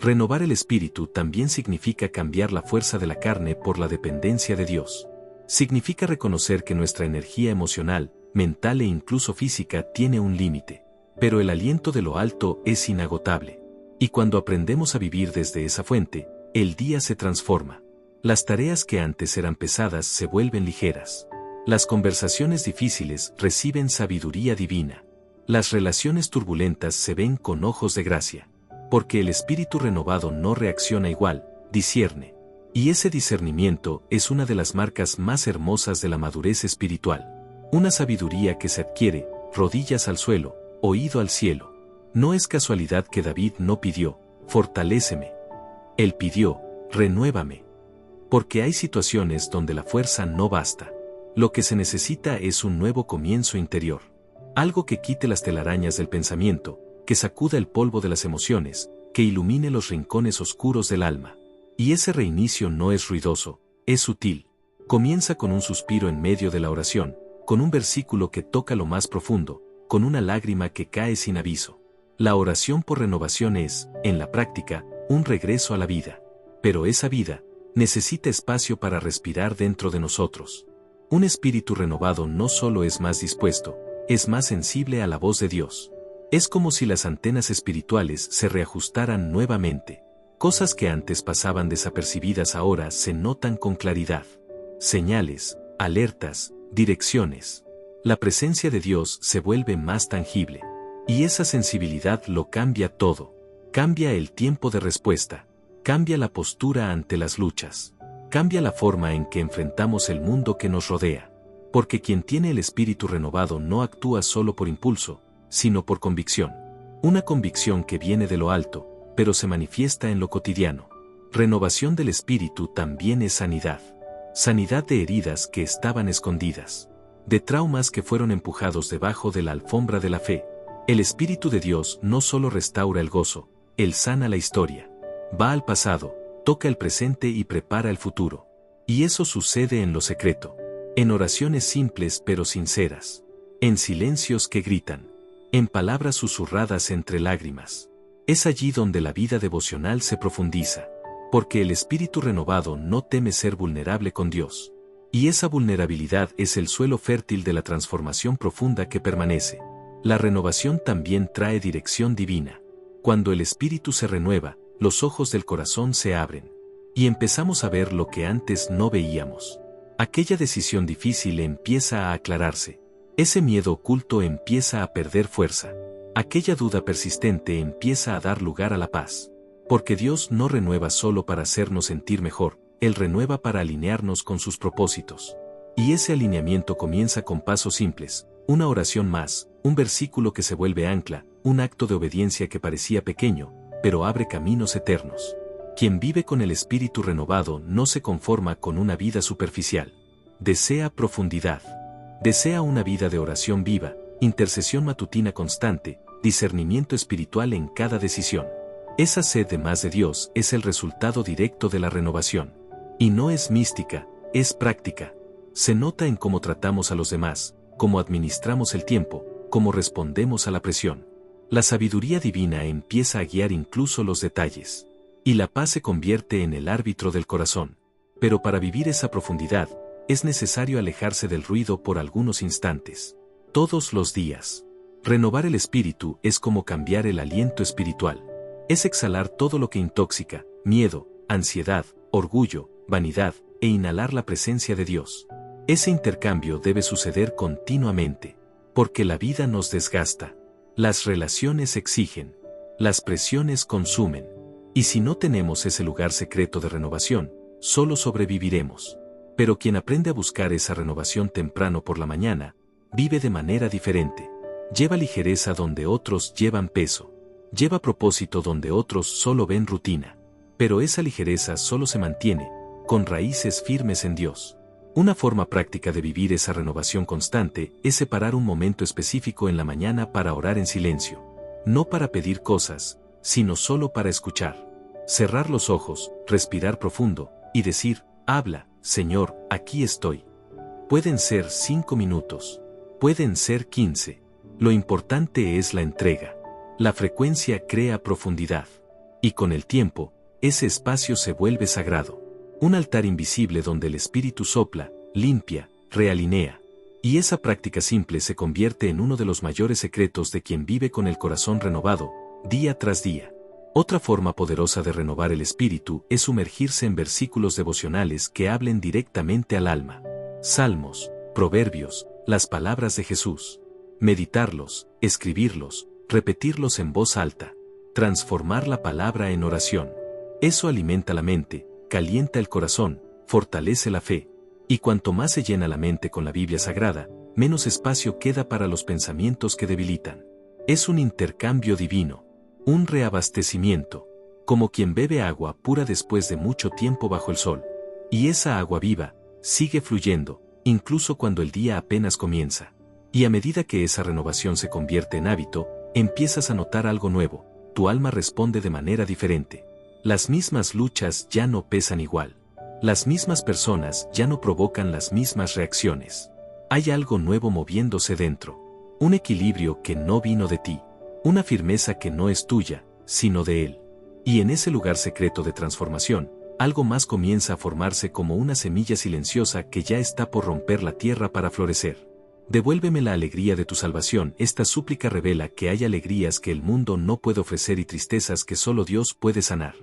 Renovar el espíritu también significa cambiar la fuerza de la carne por la dependencia de Dios. Significa reconocer que nuestra energía emocional, mental e incluso física tiene un límite. Pero el aliento de lo alto es inagotable. Y cuando aprendemos a vivir desde esa fuente, el día se transforma. Las tareas que antes eran pesadas se vuelven ligeras. Las conversaciones difíciles reciben sabiduría divina. Las relaciones turbulentas se ven con ojos de gracia. Porque el espíritu renovado no reacciona igual, discierne. Y ese discernimiento es una de las marcas más hermosas de la madurez espiritual. Una sabiduría que se adquiere, rodillas al suelo, oído al cielo. No es casualidad que David no pidió, fortaléceme. Él pidió, renuévame. Porque hay situaciones donde la fuerza no basta. Lo que se necesita es un nuevo comienzo interior. Algo que quite las telarañas del pensamiento, que sacuda el polvo de las emociones, que ilumine los rincones oscuros del alma. Y ese reinicio no es ruidoso, es sutil. Comienza con un suspiro en medio de la oración, con un versículo que toca lo más profundo, con una lágrima que cae sin aviso. La oración por renovación es, en la práctica, un regreso a la vida. Pero esa vida necesita espacio para respirar dentro de nosotros. Un espíritu renovado no solo es más dispuesto, es más sensible a la voz de Dios. Es como si las antenas espirituales se reajustaran nuevamente. Cosas que antes pasaban desapercibidas ahora se notan con claridad. Señales, alertas, direcciones. La presencia de Dios se vuelve más tangible. Y esa sensibilidad lo cambia todo. Cambia el tiempo de respuesta. Cambia la postura ante las luchas. Cambia la forma en que enfrentamos el mundo que nos rodea. Porque quien tiene el espíritu renovado no actúa solo por impulso, sino por convicción. Una convicción que viene de lo alto, pero se manifiesta en lo cotidiano. Renovación del espíritu también es sanidad. Sanidad de heridas que estaban escondidas. De traumas que fueron empujados debajo de la alfombra de la fe. El Espíritu de Dios no solo restaura el gozo, Él sana la historia. Va al pasado, toca el presente y prepara el futuro. Y eso sucede en lo secreto. En oraciones simples pero sinceras. En silencios que gritan. En palabras susurradas entre lágrimas. Es allí donde la vida devocional se profundiza. Porque el espíritu renovado no teme ser vulnerable con Dios. Y esa vulnerabilidad es el suelo fértil de la transformación profunda que permanece. La renovación también trae dirección divina. Cuando el espíritu se renueva, los ojos del corazón se abren. Y empezamos a ver lo que antes no veíamos. Aquella decisión difícil empieza a aclararse. Ese miedo oculto empieza a perder fuerza. Aquella duda persistente empieza a dar lugar a la paz. Porque Dios no renueva solo para hacernos sentir mejor, Él renueva para alinearnos con sus propósitos. Y ese alineamiento comienza con pasos simples, una oración más, un versículo que se vuelve ancla, un acto de obediencia que parecía pequeño, pero abre caminos eternos. Quien vive con el espíritu renovado no se conforma con una vida superficial. Desea profundidad. Desea una vida de oración viva, intercesión matutina constante, discernimiento espiritual en cada decisión. Esa sed de más de Dios es el resultado directo de la renovación. Y no es mística, es práctica. Se nota en cómo tratamos a los demás, cómo administramos el tiempo, cómo respondemos a la presión. La sabiduría divina empieza a guiar incluso los detalles. Y la paz se convierte en el árbitro del corazón. Pero para vivir esa profundidad, es necesario alejarse del ruido por algunos instantes. Todos los días. Renovar el espíritu es como cambiar el aliento espiritual. Es exhalar todo lo que intoxica, miedo, ansiedad, orgullo, vanidad, e inhalar la presencia de Dios. Ese intercambio debe suceder continuamente, porque la vida nos desgasta. Las relaciones exigen. Las presiones consumen. Y si no tenemos ese lugar secreto de renovación, solo sobreviviremos. Pero quien aprende a buscar esa renovación temprano por la mañana, vive de manera diferente. Lleva ligereza donde otros llevan peso. Lleva propósito donde otros solo ven rutina. Pero esa ligereza solo se mantiene, con raíces firmes en Dios. Una forma práctica de vivir esa renovación constante es separar un momento específico en la mañana para orar en silencio. No para pedir cosas, sino solo para escuchar. Cerrar los ojos, respirar profundo, y decir, habla, Señor, aquí estoy. Pueden ser 5 minutos. Pueden ser 15. Lo importante es la entrega. La frecuencia crea profundidad. Y con el tiempo, ese espacio se vuelve sagrado. Un altar invisible donde el espíritu sopla, limpia, realinea. Y esa práctica simple se convierte en uno de los mayores secretos de quien vive con el corazón renovado, día tras día. Otra forma poderosa de renovar el espíritu es sumergirse en versículos devocionales que hablen directamente al alma. Salmos, proverbios, las palabras de Jesús. Meditarlos, escribirlos, repetirlos en voz alta. Transformar la palabra en oración. Eso alimenta la mente, calienta el corazón, fortalece la fe. Y cuanto más se llena la mente con la Biblia Sagrada, menos espacio queda para los pensamientos que debilitan. Es un intercambio divino, un reabastecimiento, como quien bebe agua pura después de mucho tiempo bajo el sol. Y esa agua viva sigue fluyendo, incluso cuando el día apenas comienza. Y a medida que esa renovación se convierte en hábito, empiezas a notar algo nuevo, tu alma responde de manera diferente. Las mismas luchas ya no pesan igual. Las mismas personas ya no provocan las mismas reacciones. Hay algo nuevo moviéndose dentro. Un equilibrio que no vino de ti. Una firmeza que no es tuya, sino de Él. Y en ese lugar secreto de transformación, algo más comienza a formarse como una semilla silenciosa que ya está por romper la tierra para florecer. Devuélveme la alegría de tu salvación. Esta súplica revela que hay alegrías que el mundo no puede ofrecer y tristezas que solo Dios puede sanar.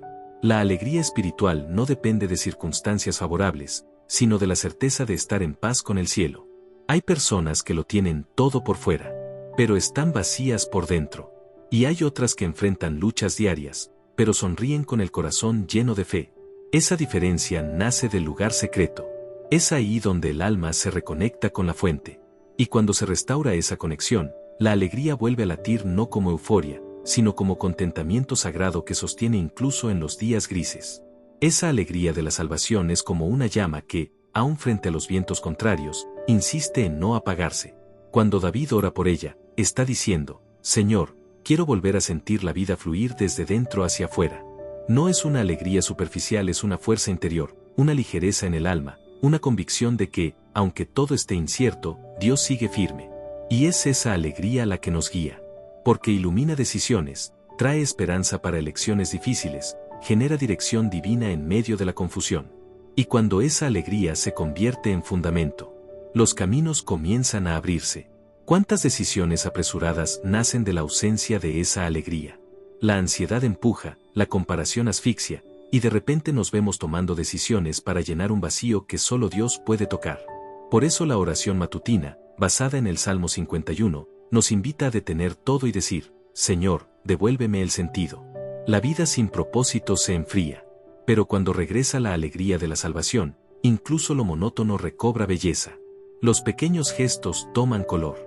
La alegría espiritual no depende de circunstancias favorables, sino de la certeza de estar en paz con el cielo. Hay personas que lo tienen todo por fuera, pero están vacías por dentro. Y hay otras que enfrentan luchas diarias, pero sonríen con el corazón lleno de fe. Esa diferencia nace del lugar secreto. Es ahí donde el alma se reconecta con la fuente. Y cuando se restaura esa conexión, la alegría vuelve a latir no como euforia, sino como contentamiento sagrado que sostiene incluso en los días grises. Esa alegría de la salvación es como una llama que, aun frente a los vientos contrarios, insiste en no apagarse. Cuando David ora por ella, está diciendo: Señor, quiero volver a sentir la vida fluir desde dentro hacia afuera. No es una alegría superficial, es una fuerza interior, una ligereza en el alma, una convicción de que, aunque todo esté incierto, Dios sigue firme. Y es esa alegría la que nos guía. Porque ilumina decisiones, trae esperanza para elecciones difíciles, genera dirección divina en medio de la confusión. Y cuando esa alegría se convierte en fundamento, los caminos comienzan a abrirse. ¿Cuántas decisiones apresuradas nacen de la ausencia de esa alegría? La ansiedad empuja, la comparación asfixia, y de repente nos vemos tomando decisiones para llenar un vacío que solo Dios puede tocar. Por eso la oración matutina, basada en el Salmo 51, nos invita a detener todo y decir: Señor, devuélveme el sentido. La vida sin propósito se enfría. Pero cuando regresa la alegría de la salvación, incluso lo monótono recobra belleza. Los pequeños gestos toman color.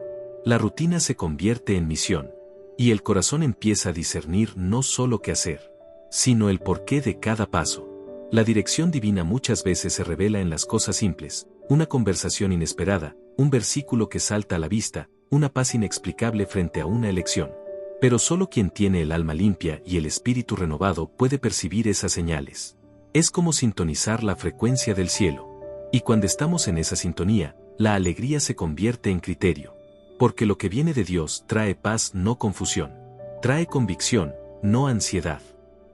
La rutina se convierte en misión. Y el corazón empieza a discernir no solo qué hacer, sino el porqué de cada paso. La dirección divina muchas veces se revela en las cosas simples: una conversación inesperada, un versículo que salta a la vista, una paz inexplicable frente a una elección. Pero solo quien tiene el alma limpia y el espíritu renovado puede percibir esas señales. Es como sintonizar la frecuencia del cielo. Y cuando estamos en esa sintonía, la alegría se convierte en criterio. Porque lo que viene de Dios trae paz, no confusión. Trae convicción, no ansiedad.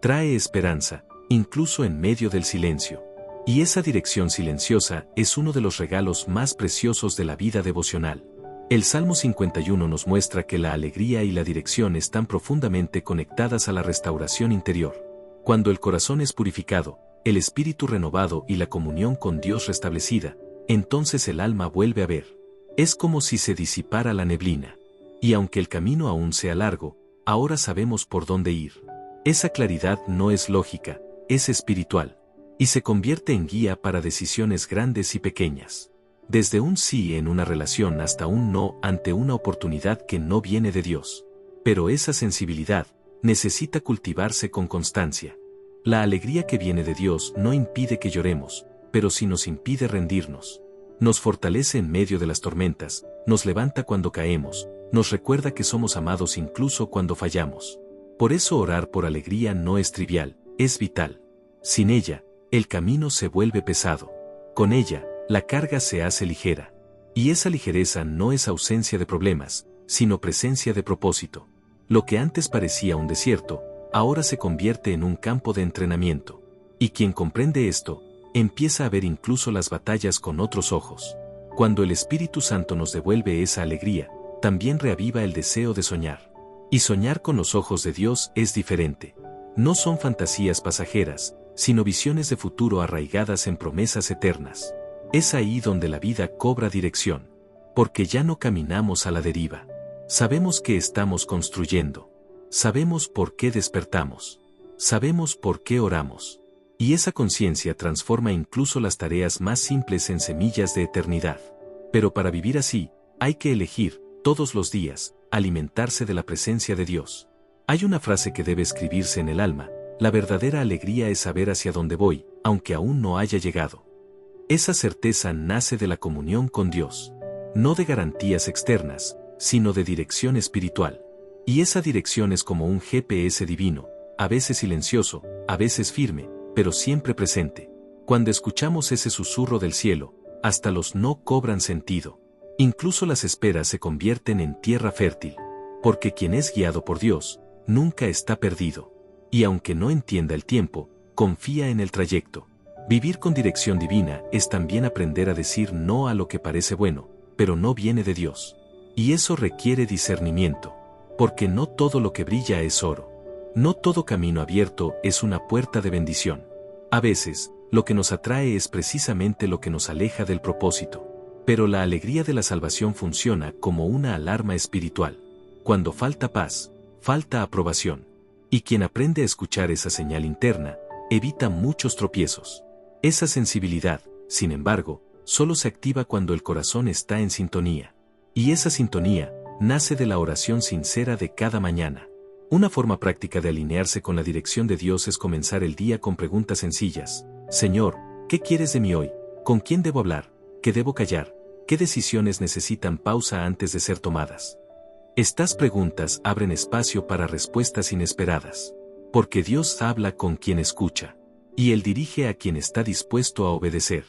Trae esperanza, incluso en medio del silencio. Y esa dirección silenciosa es uno de los regalos más preciosos de la vida devocional. El Salmo 51 nos muestra que la alegría y la dirección están profundamente conectadas a la restauración interior. Cuando el corazón es purificado, el espíritu renovado y la comunión con Dios restablecida, entonces el alma vuelve a ver. Es como si se disipara la neblina. Y aunque el camino aún sea largo, ahora sabemos por dónde ir. Esa claridad no es lógica, es espiritual. Y se convierte en guía para decisiones grandes y pequeñas. Desde un sí en una relación hasta un no ante una oportunidad que no viene de Dios. Pero esa sensibilidad necesita cultivarse con constancia. La alegría que viene de Dios no impide que lloremos, pero sí nos impide rendirnos. Nos fortalece en medio de las tormentas, nos levanta cuando caemos, nos recuerda que somos amados incluso cuando fallamos. Por eso orar por alegría no es trivial, es vital. Sin ella, el camino se vuelve pesado. Con ella, la carga se hace ligera. Y esa ligereza no es ausencia de problemas, sino presencia de propósito. Lo que antes parecía un desierto, ahora se convierte en un campo de entrenamiento. Y quien comprende esto, empieza a ver incluso las batallas con otros ojos. Cuando el Espíritu Santo nos devuelve esa alegría, también reaviva el deseo de soñar. Y soñar con los ojos de Dios es diferente. No son fantasías pasajeras, sino visiones de futuro arraigadas en promesas eternas. Es ahí donde la vida cobra dirección. Porque ya no caminamos a la deriva. Sabemos que estamos construyendo. Sabemos por qué despertamos. Sabemos por qué oramos. Y esa conciencia transforma incluso las tareas más simples en semillas de eternidad. Pero para vivir así, hay que elegir, todos los días, alimentarse de la presencia de Dios. Hay una frase que debe escribirse en el alma: la verdadera alegría es saber hacia dónde voy, aunque aún no haya llegado. Esa certeza nace de la comunión con Dios. No de garantías externas, sino de dirección espiritual. Y esa dirección es como un GPS divino, a veces silencioso, a veces firme, pero siempre presente. Cuando escuchamos ese susurro del cielo, hasta los no cobran sentido. Incluso las esperas se convierten en tierra fértil. Porque quien es guiado por Dios, nunca está perdido. Y aunque no entienda el tiempo, confía en el trayecto. Vivir con dirección divina es también aprender a decir no a lo que parece bueno, pero no viene de Dios. Y eso requiere discernimiento. Porque no todo lo que brilla es oro. No todo camino abierto es una puerta de bendición. A veces, lo que nos atrae es precisamente lo que nos aleja del propósito. Pero la alegría de la salvación funciona como una alarma espiritual. Cuando falta paz, falta aprobación. Y quien aprende a escuchar esa señal interna, evita muchos tropiezos. Esa sensibilidad, sin embargo, solo se activa cuando el corazón está en sintonía. Y esa sintonía nace de la oración sincera de cada mañana. Una forma práctica de alinearse con la dirección de Dios es comenzar el día con preguntas sencillas. Señor, ¿qué quieres de mí hoy? ¿Con quién debo hablar? ¿Qué debo callar? ¿Qué decisiones necesitan pausa antes de ser tomadas? Estas preguntas abren espacio para respuestas inesperadas. Porque Dios habla con quien escucha. Y Él dirige a quien está dispuesto a obedecer.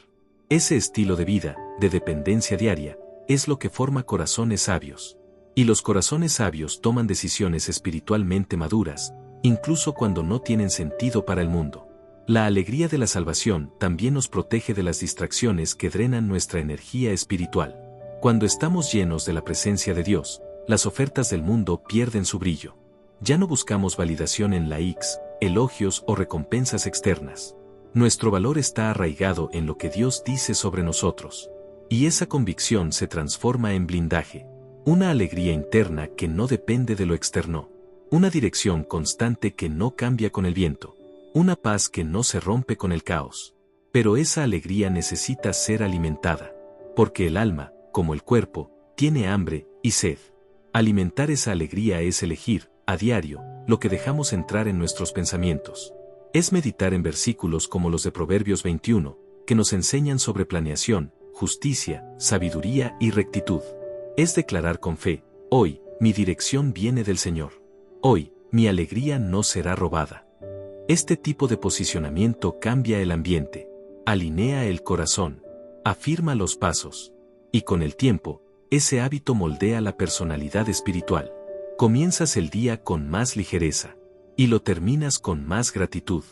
Ese estilo de vida, de dependencia diaria, es lo que forma corazones sabios. Y los corazones sabios toman decisiones espiritualmente maduras, incluso cuando no tienen sentido para el mundo. La alegría de la salvación también nos protege de las distracciones que drenan nuestra energía espiritual. Cuando estamos llenos de la presencia de Dios, las ofertas del mundo pierden su brillo. Ya no buscamos validación en likes, elogios o recompensas externas. Nuestro valor está arraigado en lo que Dios dice sobre nosotros. Y esa convicción se transforma en blindaje. Una alegría interna que no depende de lo externo. Una dirección constante que no cambia con el viento. Una paz que no se rompe con el caos. Pero esa alegría necesita ser alimentada. Porque el alma, como el cuerpo, tiene hambre y sed. Alimentar esa alegría es elegir, a diario, lo que dejamos entrar en nuestros pensamientos. Es meditar en versículos como los de Proverbios 21, que nos enseñan sobre planeación, justicia, sabiduría y rectitud. Es declarar con fe: hoy, mi dirección viene del Señor. Hoy, mi alegría no será robada. Este tipo de posicionamiento cambia el ambiente, alinea el corazón, afirma los pasos. Y con el tiempo, ese hábito moldea la personalidad espiritual. Comienzas el día con más ligereza. Y lo terminas con más gratitud.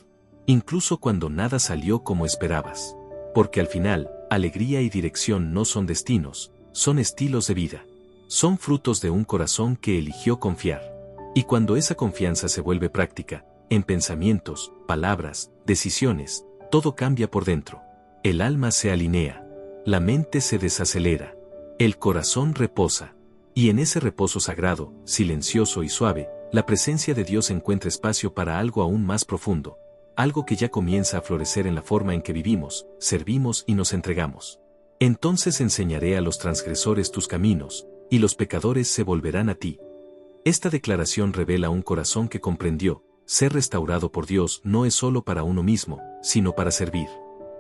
Incluso cuando nada salió como esperabas. Porque al final, alegría y dirección no son destinos, son estilos de vida. Son frutos de un corazón que eligió confiar. Y cuando esa confianza se vuelve práctica, en pensamientos, palabras, decisiones, todo cambia por dentro. El alma se alinea. La mente se desacelera. El corazón reposa. Y en ese reposo sagrado, silencioso y suave, la presencia de Dios encuentra espacio para algo aún más profundo. Algo que ya comienza a florecer en la forma en que vivimos, servimos y nos entregamos. Entonces enseñaré a los transgresores tus caminos, y los pecadores se volverán a ti. Esta declaración revela un corazón que comprendió: ser restaurado por Dios no es solo para uno mismo, sino para servir.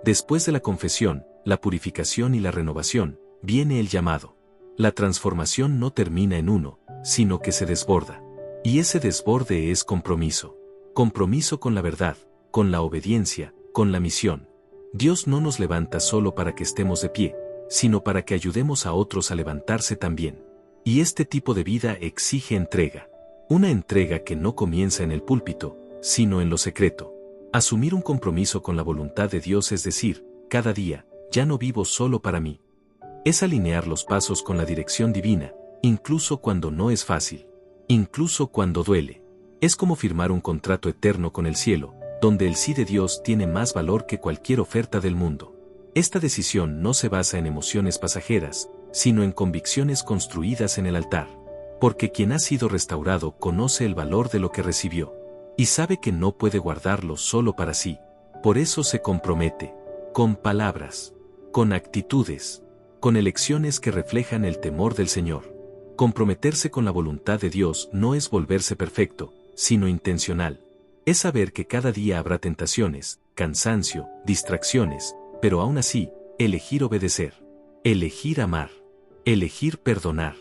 Después de la confesión, la purificación y la renovación, viene el llamado. La transformación no termina en uno, sino que se desborda. Y ese desborde es compromiso. Compromiso con la verdad, con la obediencia, con la misión. Dios no nos levanta solo para que estemos de pie, sino para que ayudemos a otros a levantarse también. Y este tipo de vida exige entrega. Una entrega que no comienza en el púlpito, sino en lo secreto. Asumir un compromiso con la voluntad de Dios es decir: cada día, ya no vivo solo para mí. Es alinear los pasos con la dirección divina, incluso cuando no es fácil. Incluso cuando duele. Es como firmar un contrato eterno con el cielo, donde el sí de Dios tiene más valor que cualquier oferta del mundo. Esta decisión no se basa en emociones pasajeras, sino en convicciones construidas en el altar. Porque quien ha sido restaurado conoce el valor de lo que recibió. Y sabe que no puede guardarlo solo para sí. Por eso se compromete, con palabras, con actitudes, con elecciones que reflejan el temor del Señor. Comprometerse con la voluntad de Dios no es volverse perfecto, sino intencional. Es saber que cada día habrá tentaciones, cansancio, distracciones, pero aún así, elegir obedecer, elegir amar, elegir perdonar,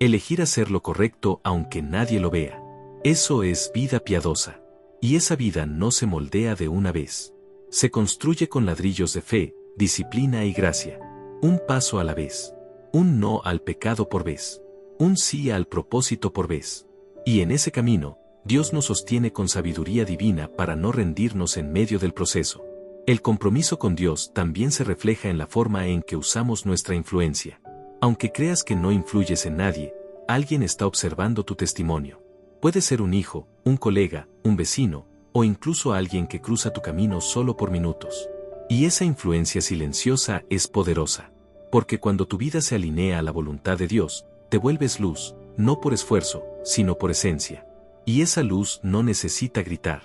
elegir hacer lo correcto aunque nadie lo vea. Eso es vida piadosa. Y esa vida no se moldea de una vez. Se construye con ladrillos de fe, disciplina y gracia. Un paso a la vez. Un no al pecado por vez. Un sí al propósito por vez. Y en ese camino, Dios nos sostiene con sabiduría divina para no rendirnos en medio del proceso. El compromiso con Dios también se refleja en la forma en que usamos nuestra influencia. Aunque creas que no influyes en nadie, alguien está observando tu testimonio. Puede ser un hijo, un colega, un vecino, o incluso alguien que cruza tu camino solo por minutos. Y esa influencia silenciosa es poderosa. Porque cuando tu vida se alinea a la voluntad de Dios, te vuelves luz, no por esfuerzo, sino por esencia. Y esa luz no necesita gritar.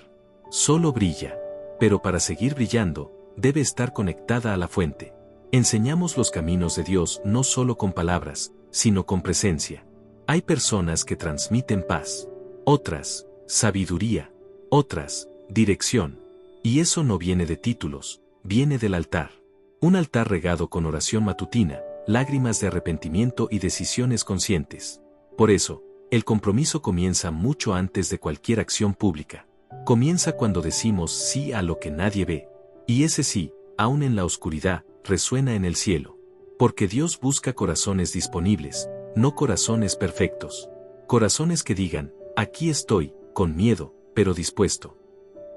Solo brilla. Pero para seguir brillando, debe estar conectada a la fuente. Enseñamos los caminos de Dios no solo con palabras, sino con presencia. Hay personas que transmiten paz. Otras, sabiduría. Otras, dirección. Y eso no viene de títulos, viene del altar. Un altar regado con oración matutina, lágrimas de arrepentimiento y decisiones conscientes. Por eso, el compromiso comienza mucho antes de cualquier acción pública. Comienza cuando decimos sí a lo que nadie ve. Y ese sí, aún en la oscuridad, resuena en el cielo. Porque Dios busca corazones disponibles, no corazones perfectos. Corazones que digan, aquí estoy, con miedo, pero dispuesto.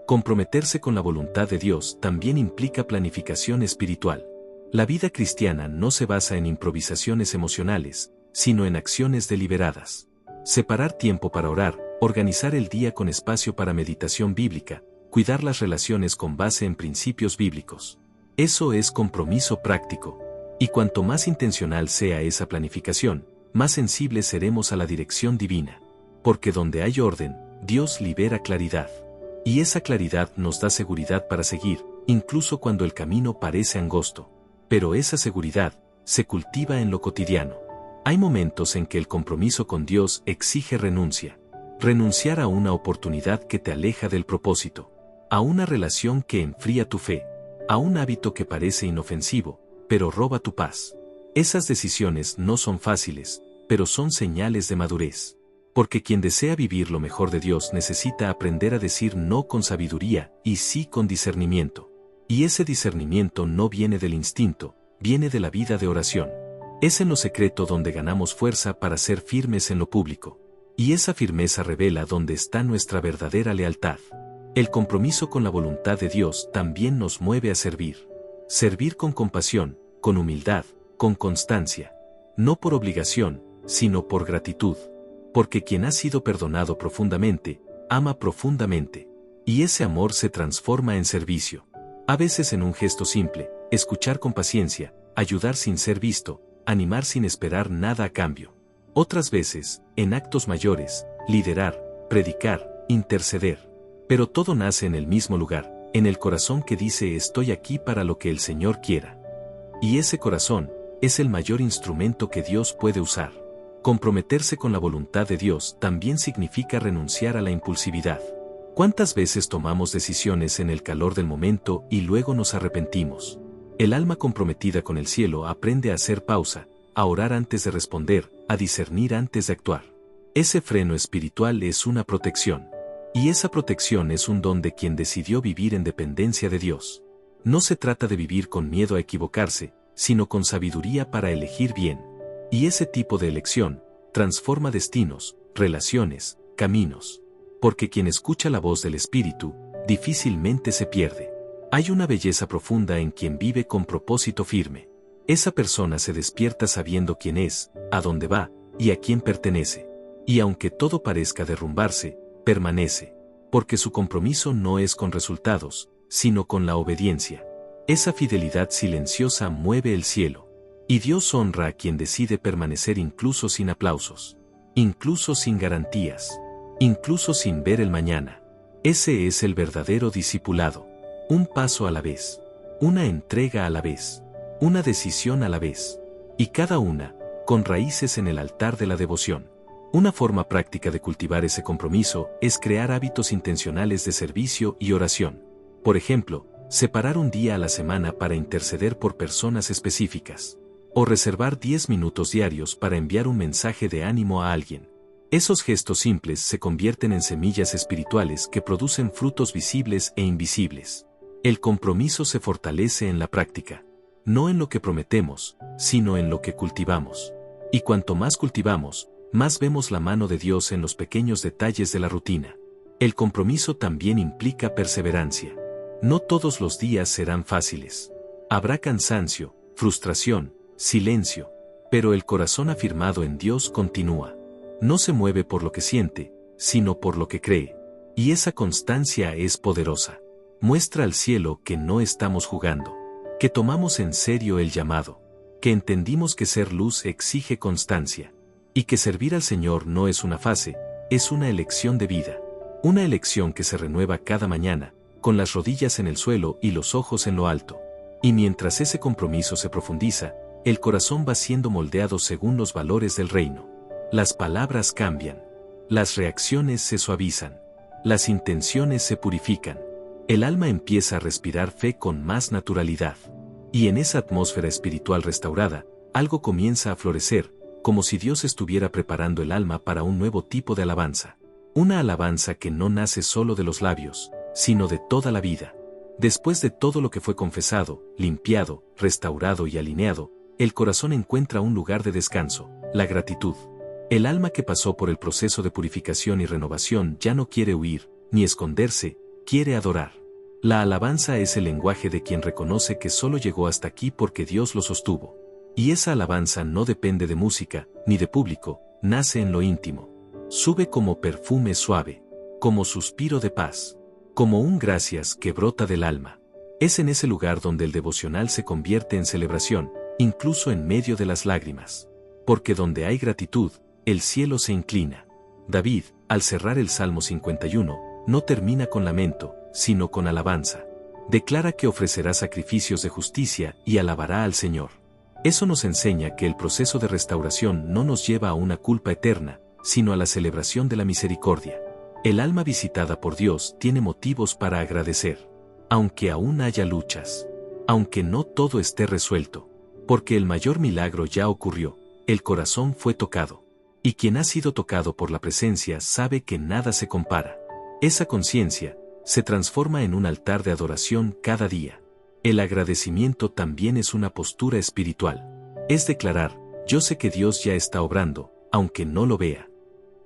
Comprometerse con la voluntad de Dios también implica planificación espiritual. La vida cristiana no se basa en improvisaciones emocionales, sino en acciones deliberadas. Separar tiempo para orar, organizar el día con espacio para meditación bíblica, cuidar las relaciones con base en principios bíblicos. Eso es compromiso práctico. Y cuanto más intencional sea esa planificación, más sensibles seremos a la dirección divina. Porque donde hay orden, Dios libera claridad. Y esa claridad nos da seguridad para seguir, incluso cuando el camino parece angosto. Pero esa seguridad se cultiva en lo cotidiano. Hay momentos en que el compromiso con Dios exige renuncia. Renunciar a una oportunidad que te aleja del propósito. A una relación que enfría tu fe. A un hábito que parece inofensivo, pero roba tu paz. Esas decisiones no son fáciles, pero son señales de madurez. Porque quien desea vivir lo mejor de Dios necesita aprender a decir no con sabiduría y sí con discernimiento. Y ese discernimiento no viene del instinto, viene de la vida de oración. Es en lo secreto donde ganamos fuerza para ser firmes en lo público. Y esa firmeza revela dónde está nuestra verdadera lealtad. El compromiso con la voluntad de Dios también nos mueve a servir. Servir con compasión, con humildad, con constancia. No por obligación, sino por gratitud. Porque quien ha sido perdonado profundamente, ama profundamente. Y ese amor se transforma en servicio. A veces en un gesto simple, escuchar con paciencia, ayudar sin ser visto, animar sin esperar nada a cambio. Otras veces, en actos mayores, liderar, predicar, interceder. Pero todo nace en el mismo lugar, en el corazón que dice estoy aquí para lo que el Señor quiera. Y ese corazón, es el mayor instrumento que Dios puede usar. Comprometerse con la voluntad de Dios también significa renunciar a la impulsividad. ¿Cuántas veces tomamos decisiones en el calor del momento y luego nos arrepentimos? El alma comprometida con el cielo aprende a hacer pausa, a orar antes de responder, a discernir antes de actuar. Ese freno espiritual es una protección. Y esa protección es un don de quien decidió vivir en dependencia de Dios. No se trata de vivir con miedo a equivocarse, sino con sabiduría para elegir bien. Y ese tipo de elección transforma destinos, relaciones, caminos. Porque quien escucha la voz del Espíritu, difícilmente se pierde. Hay una belleza profunda en quien vive con propósito firme. Esa persona se despierta sabiendo quién es, a dónde va, y a quién pertenece. Y aunque todo parezca derrumbarse, permanece. Porque su compromiso no es con resultados, sino con la obediencia. Esa fidelidad silenciosa mueve el cielo. Y Dios honra a quien decide permanecer incluso sin aplausos. Incluso sin garantías. Incluso sin ver el mañana. Ese es el verdadero discipulado. un paso a la vez, una entrega a la vez, una decisión a la vez, y cada una, con raíces en el altar de la devoción. Una forma práctica de cultivar ese compromiso es crear hábitos intencionales de servicio y oración. Por ejemplo, separar un día a la semana para interceder por personas específicas. O reservar 10 minutos diarios para enviar un mensaje de ánimo a alguien. Esos gestos simples se convierten en semillas espirituales que producen frutos visibles e invisibles. El compromiso se fortalece en la práctica. No en lo que prometemos, sino en lo que cultivamos. Y cuanto más cultivamos, más vemos la mano de Dios en los pequeños detalles de la rutina. El compromiso también implica perseverancia. No todos los días serán fáciles. Habrá cansancio, frustración, silencio, pero el corazón afirmado en Dios continúa. No se mueve por lo que siente, sino por lo que cree. Y esa constancia es poderosa. Muestra al cielo que no estamos jugando, que tomamos en serio el llamado, que entendimos que ser luz exige constancia. Y que servir al Señor no es una fase, es una elección de vida. Una elección que se renueva cada mañana, con las rodillas en el suelo y los ojos en lo alto. Y mientras ese compromiso se profundiza, el corazón va siendo moldeado según los valores del reino. Las palabras cambian. Las reacciones se suavizan. Las intenciones se purifican. El alma empieza a respirar fe con más naturalidad. Y en esa atmósfera espiritual restaurada, algo comienza a florecer, como si Dios estuviera preparando el alma para un nuevo tipo de alabanza. Una alabanza que no nace solo de los labios, sino de toda la vida. Después de todo lo que fue confesado, limpiado, restaurado y alineado, el corazón encuentra un lugar de descanso, la gratitud. El alma que pasó por el proceso de purificación y renovación ya no quiere huir, ni esconderse, quiere adorar. La alabanza es el lenguaje de quien reconoce que solo llegó hasta aquí porque Dios lo sostuvo. Y esa alabanza no depende de música, ni de público, nace en lo íntimo. Sube como perfume suave, como suspiro de paz, como un gracias que brota del alma. Es en ese lugar donde el devocional se convierte en celebración, incluso en medio de las lágrimas. Porque donde hay gratitud, el cielo se inclina. David, al cerrar el Salmo 51, no termina con lamento, sino con alabanza. Declara que ofrecerá sacrificios de justicia y alabará al Señor. Eso nos enseña que el proceso de restauración no nos lleva a una culpa eterna, sino a la celebración de la misericordia. El alma visitada por Dios tiene motivos para agradecer. Aunque aún haya luchas. Aunque no todo esté resuelto. Porque el mayor milagro ya ocurrió. El corazón fue tocado. Y quien ha sido tocado por la presencia sabe que nada se compara. Esa conciencia se transforma en un altar de adoración cada día. El agradecimiento también es una postura espiritual. Es declarar, yo sé que Dios ya está obrando, aunque no lo vea.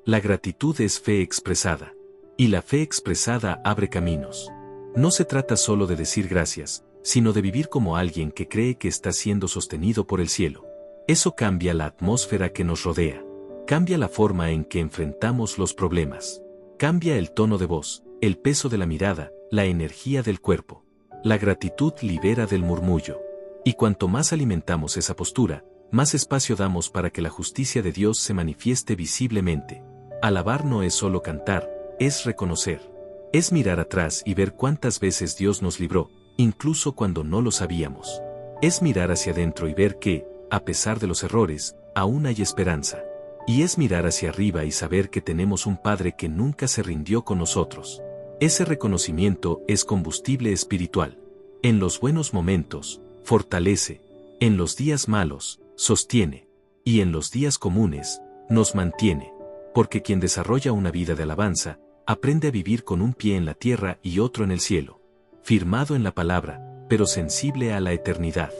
La gratitud es fe expresada. Y la fe expresada abre caminos. No se trata solo de decir gracias, sino de vivir como alguien que cree que está siendo sostenido por el cielo. Eso cambia la atmósfera que nos rodea. Cambia la forma en que enfrentamos los problemas. Cambia el tono de voz, el peso de la mirada, la energía del cuerpo. La gratitud libera del murmullo. Y cuanto más alimentamos esa postura, más espacio damos para que la justicia de Dios se manifieste visiblemente. Alabar no es solo cantar, es reconocer. Es mirar atrás y ver cuántas veces Dios nos libró, incluso cuando no lo sabíamos. Es mirar hacia adentro y ver que, a pesar de los errores, aún hay esperanza. Y es mirar hacia arriba y saber que tenemos un Padre que nunca se rindió con nosotros. Ese reconocimiento es combustible espiritual. En los buenos momentos, fortalece. En los días malos, sostiene. Y en los días comunes, nos mantiene. Porque quien desarrolla una vida de alabanza, aprende a vivir con un pie en la tierra y otro en el cielo. Firmado en la palabra, pero sensible a la eternidad.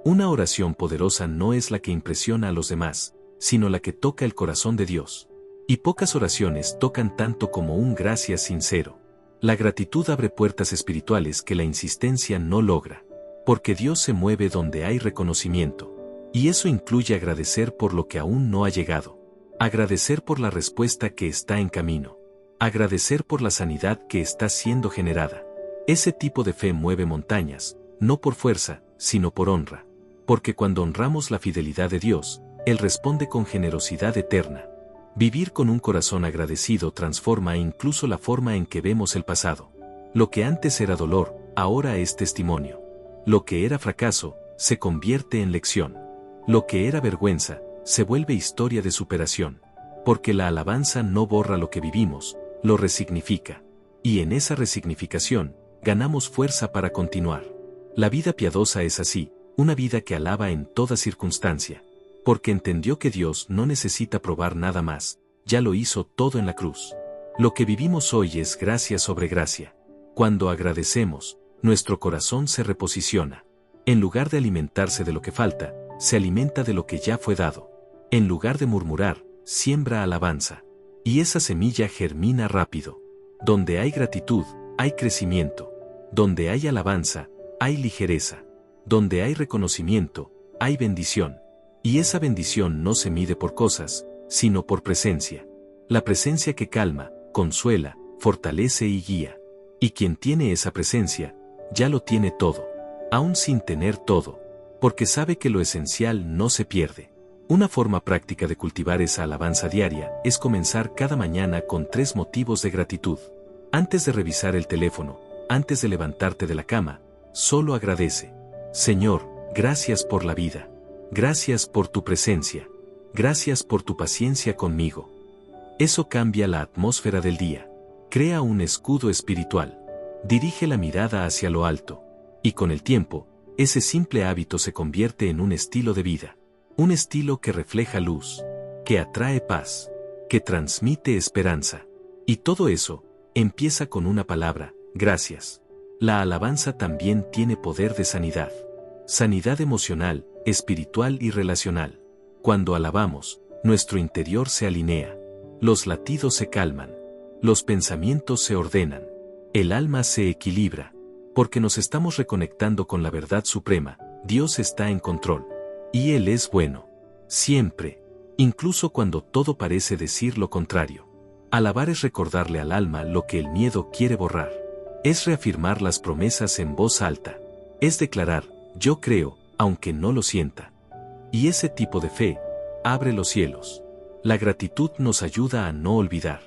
Una oración poderosa no es la que impresiona a los demás, sino la que toca el corazón de Dios. Y pocas oraciones tocan tanto como un gracias sincero. La gratitud abre puertas espirituales que la insistencia no logra. Porque Dios se mueve donde hay reconocimiento. Y eso incluye agradecer por lo que aún no ha llegado. Agradecer por la respuesta que está en camino. Agradecer por la sanidad que está siendo generada. Ese tipo de fe mueve montañas, no por fuerza, sino por honra. Porque cuando honramos la fidelidad de Dios, Él responde con generosidad eterna. Vivir con un corazón agradecido transforma incluso la forma en que vemos el pasado. Lo que antes era dolor, ahora es testimonio. Lo que era fracaso, se convierte en lección. Lo que era vergüenza, se vuelve historia de superación. Porque la alabanza no borra lo que vivimos, lo resignifica. Y en esa resignificación, ganamos fuerza para continuar. La vida piadosa es así, una vida que alaba en toda circunstancia. Porque entendió que Dios no necesita probar nada más, ya lo hizo todo en la cruz. Lo que vivimos hoy es gracia sobre gracia. Cuando agradecemos, nuestro corazón se reposiciona. En lugar de alimentarse de lo que falta, se alimenta de lo que ya fue dado. En lugar de murmurar, siembra alabanza. Y esa semilla germina rápido. Donde hay gratitud, hay crecimiento. Donde hay alabanza, hay ligereza. Donde hay reconocimiento, hay bendición. Y esa bendición no se mide por cosas, sino por presencia. La presencia que calma, consuela, fortalece y guía. Y quien tiene esa presencia, ya lo tiene todo. Aún sin tener todo. Porque sabe que lo esencial no se pierde. Una forma práctica de cultivar esa alabanza diaria es comenzar cada mañana con 3 motivos de gratitud. Antes de revisar el teléfono, antes de levantarte de la cama, solo agradece. Señor, gracias por la vida. Gracias por tu presencia. Gracias por tu paciencia conmigo. Eso cambia la atmósfera del día. Crea un escudo espiritual. Dirige la mirada hacia lo alto. Y con el tiempo, ese simple hábito se convierte en un estilo de vida. Un estilo que refleja luz, que atrae paz, que transmite esperanza. Y todo eso, empieza con una palabra, gracias. La alabanza también tiene poder de sanidad. Sanidad emocional, espiritual y relacional. Cuando alabamos, nuestro interior se alinea. Los latidos se calman. Los pensamientos se ordenan. El alma se equilibra. Porque nos estamos reconectando con la verdad suprema, Dios está en control. Y Él es bueno. Siempre. Incluso cuando todo parece decir lo contrario. Alabar es recordarle al alma lo que el miedo quiere borrar. Es reafirmar las promesas en voz alta. Es declarar, yo creo, aunque no lo sienta. Y ese tipo de fe, abre los cielos. La gratitud nos ayuda a no olvidar.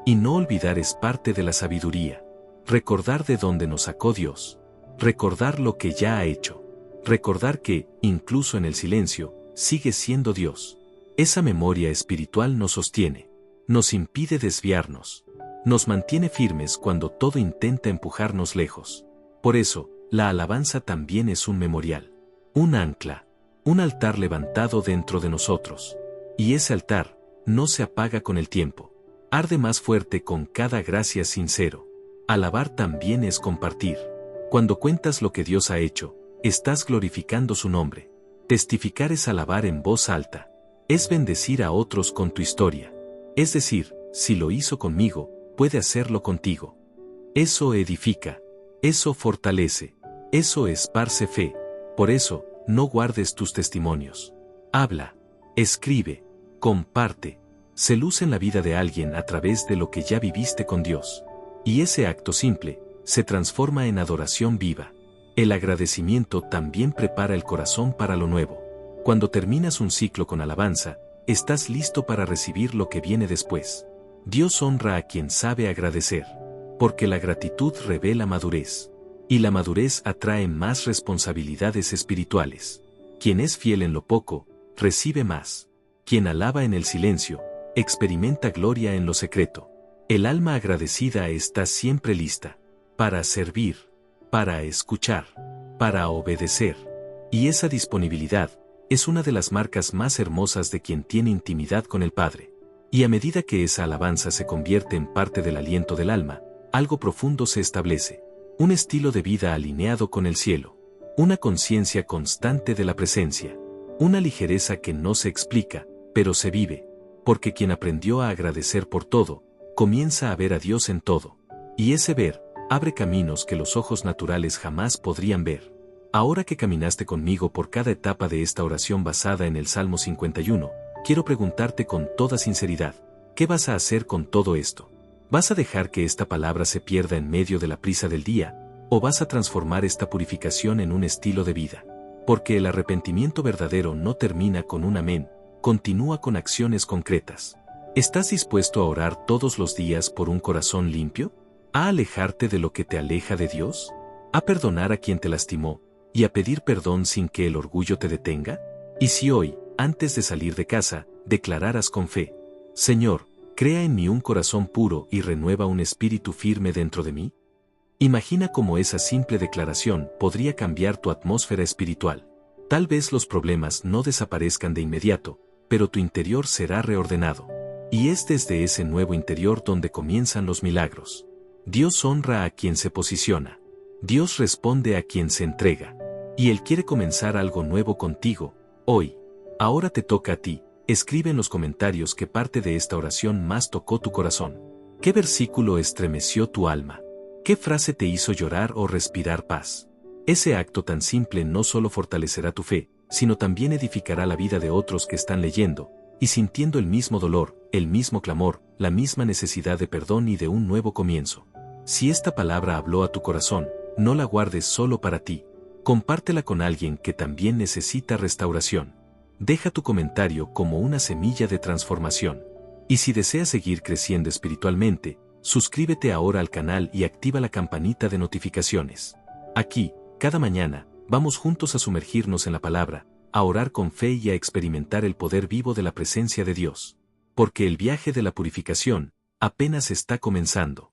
Y no olvidar es parte de la sabiduría. Recordar de dónde nos sacó Dios. Recordar lo que ya ha hecho. Recordar que, incluso en el silencio, sigue siendo Dios. Esa memoria espiritual nos sostiene. Nos impide desviarnos. Nos mantiene firmes cuando todo intenta empujarnos lejos. Por eso, la alabanza también es un memorial. Un ancla. Un altar levantado dentro de nosotros. Y ese altar, no se apaga con el tiempo. Arde más fuerte con cada gracias sincero. Alabar también es compartir. Cuando cuentas lo que Dios ha hecho, estás glorificando su nombre. Testificar es alabar en voz alta. Es bendecir a otros con tu historia. Es decir, si lo hizo conmigo, puede hacerlo contigo. Eso edifica. Eso fortalece. Eso esparce fe. Por eso, no guardes tus testimonios. Habla. Escribe. Comparte. Se luce en la vida de alguien a través de lo que ya viviste con Dios. Y ese acto simple, se transforma en adoración viva. El agradecimiento también prepara el corazón para lo nuevo. Cuando terminas un ciclo con alabanza, estás listo para recibir lo que viene después. Dios honra a quien sabe agradecer. Porque la gratitud revela madurez. Y la madurez atrae más responsabilidades espirituales. Quien es fiel en lo poco, recibe más. Quien alaba en el silencio, experimenta gloria en lo secreto. El alma agradecida está siempre lista. Para servir. Para escuchar. Para obedecer. Y esa disponibilidad, es una de las marcas más hermosas de quien tiene intimidad con el Padre. Y a medida que esa alabanza se convierte en parte del aliento del alma, algo profundo se establece. Un estilo de vida alineado con el cielo. Una conciencia constante de la presencia. Una ligereza que no se explica, pero se vive. Porque quien aprendió a agradecer por todo, comienza a ver a Dios en todo. Y ese ver, abre caminos que los ojos naturales jamás podrían ver. Ahora que caminaste conmigo por cada etapa de esta oración basada en el Salmo 51, quiero preguntarte con toda sinceridad, ¿qué vas a hacer con todo esto? ¿Vas a dejar que esta palabra se pierda en medio de la prisa del día, o vas a transformar esta purificación en un estilo de vida? Porque el arrepentimiento verdadero no termina con un amén, continúa con acciones concretas. ¿Estás dispuesto a orar todos los días por un corazón limpio? ¿A alejarte de lo que te aleja de Dios? ¿A perdonar a quien te lastimó y a pedir perdón sin que el orgullo te detenga? ¿Y si hoy, antes de salir de casa, declararas con fe: Señor, crea en mí un corazón puro y renueva un espíritu firme dentro de mí? Imagina cómo esa simple declaración podría cambiar tu atmósfera espiritual. Tal vez los problemas no desaparezcan de inmediato, pero tu interior será reordenado. Y es desde ese nuevo interior donde comienzan los milagros. Dios honra a quien se posiciona. Dios responde a quien se entrega. Y Él quiere comenzar algo nuevo contigo, hoy. Ahora te toca a ti. Escribe en los comentarios qué parte de esta oración más tocó tu corazón. ¿Qué versículo estremeció tu alma? ¿Qué frase te hizo llorar o respirar paz? Ese acto tan simple no solo fortalecerá tu fe, sino también edificará la vida de otros que están leyendo y sintiendo el mismo dolor, el mismo clamor, la misma necesidad de perdón y de un nuevo comienzo. Si esta palabra habló a tu corazón, no la guardes solo para ti. Compártela con alguien que también necesita restauración. Deja tu comentario como una semilla de transformación. Y si deseas seguir creciendo espiritualmente, suscríbete ahora al canal y activa la campanita de notificaciones. Aquí, cada mañana, vamos juntos a sumergirnos en la palabra, a orar con fe y a experimentar el poder vivo de la presencia de Dios. Porque el viaje de la purificación apenas está comenzando.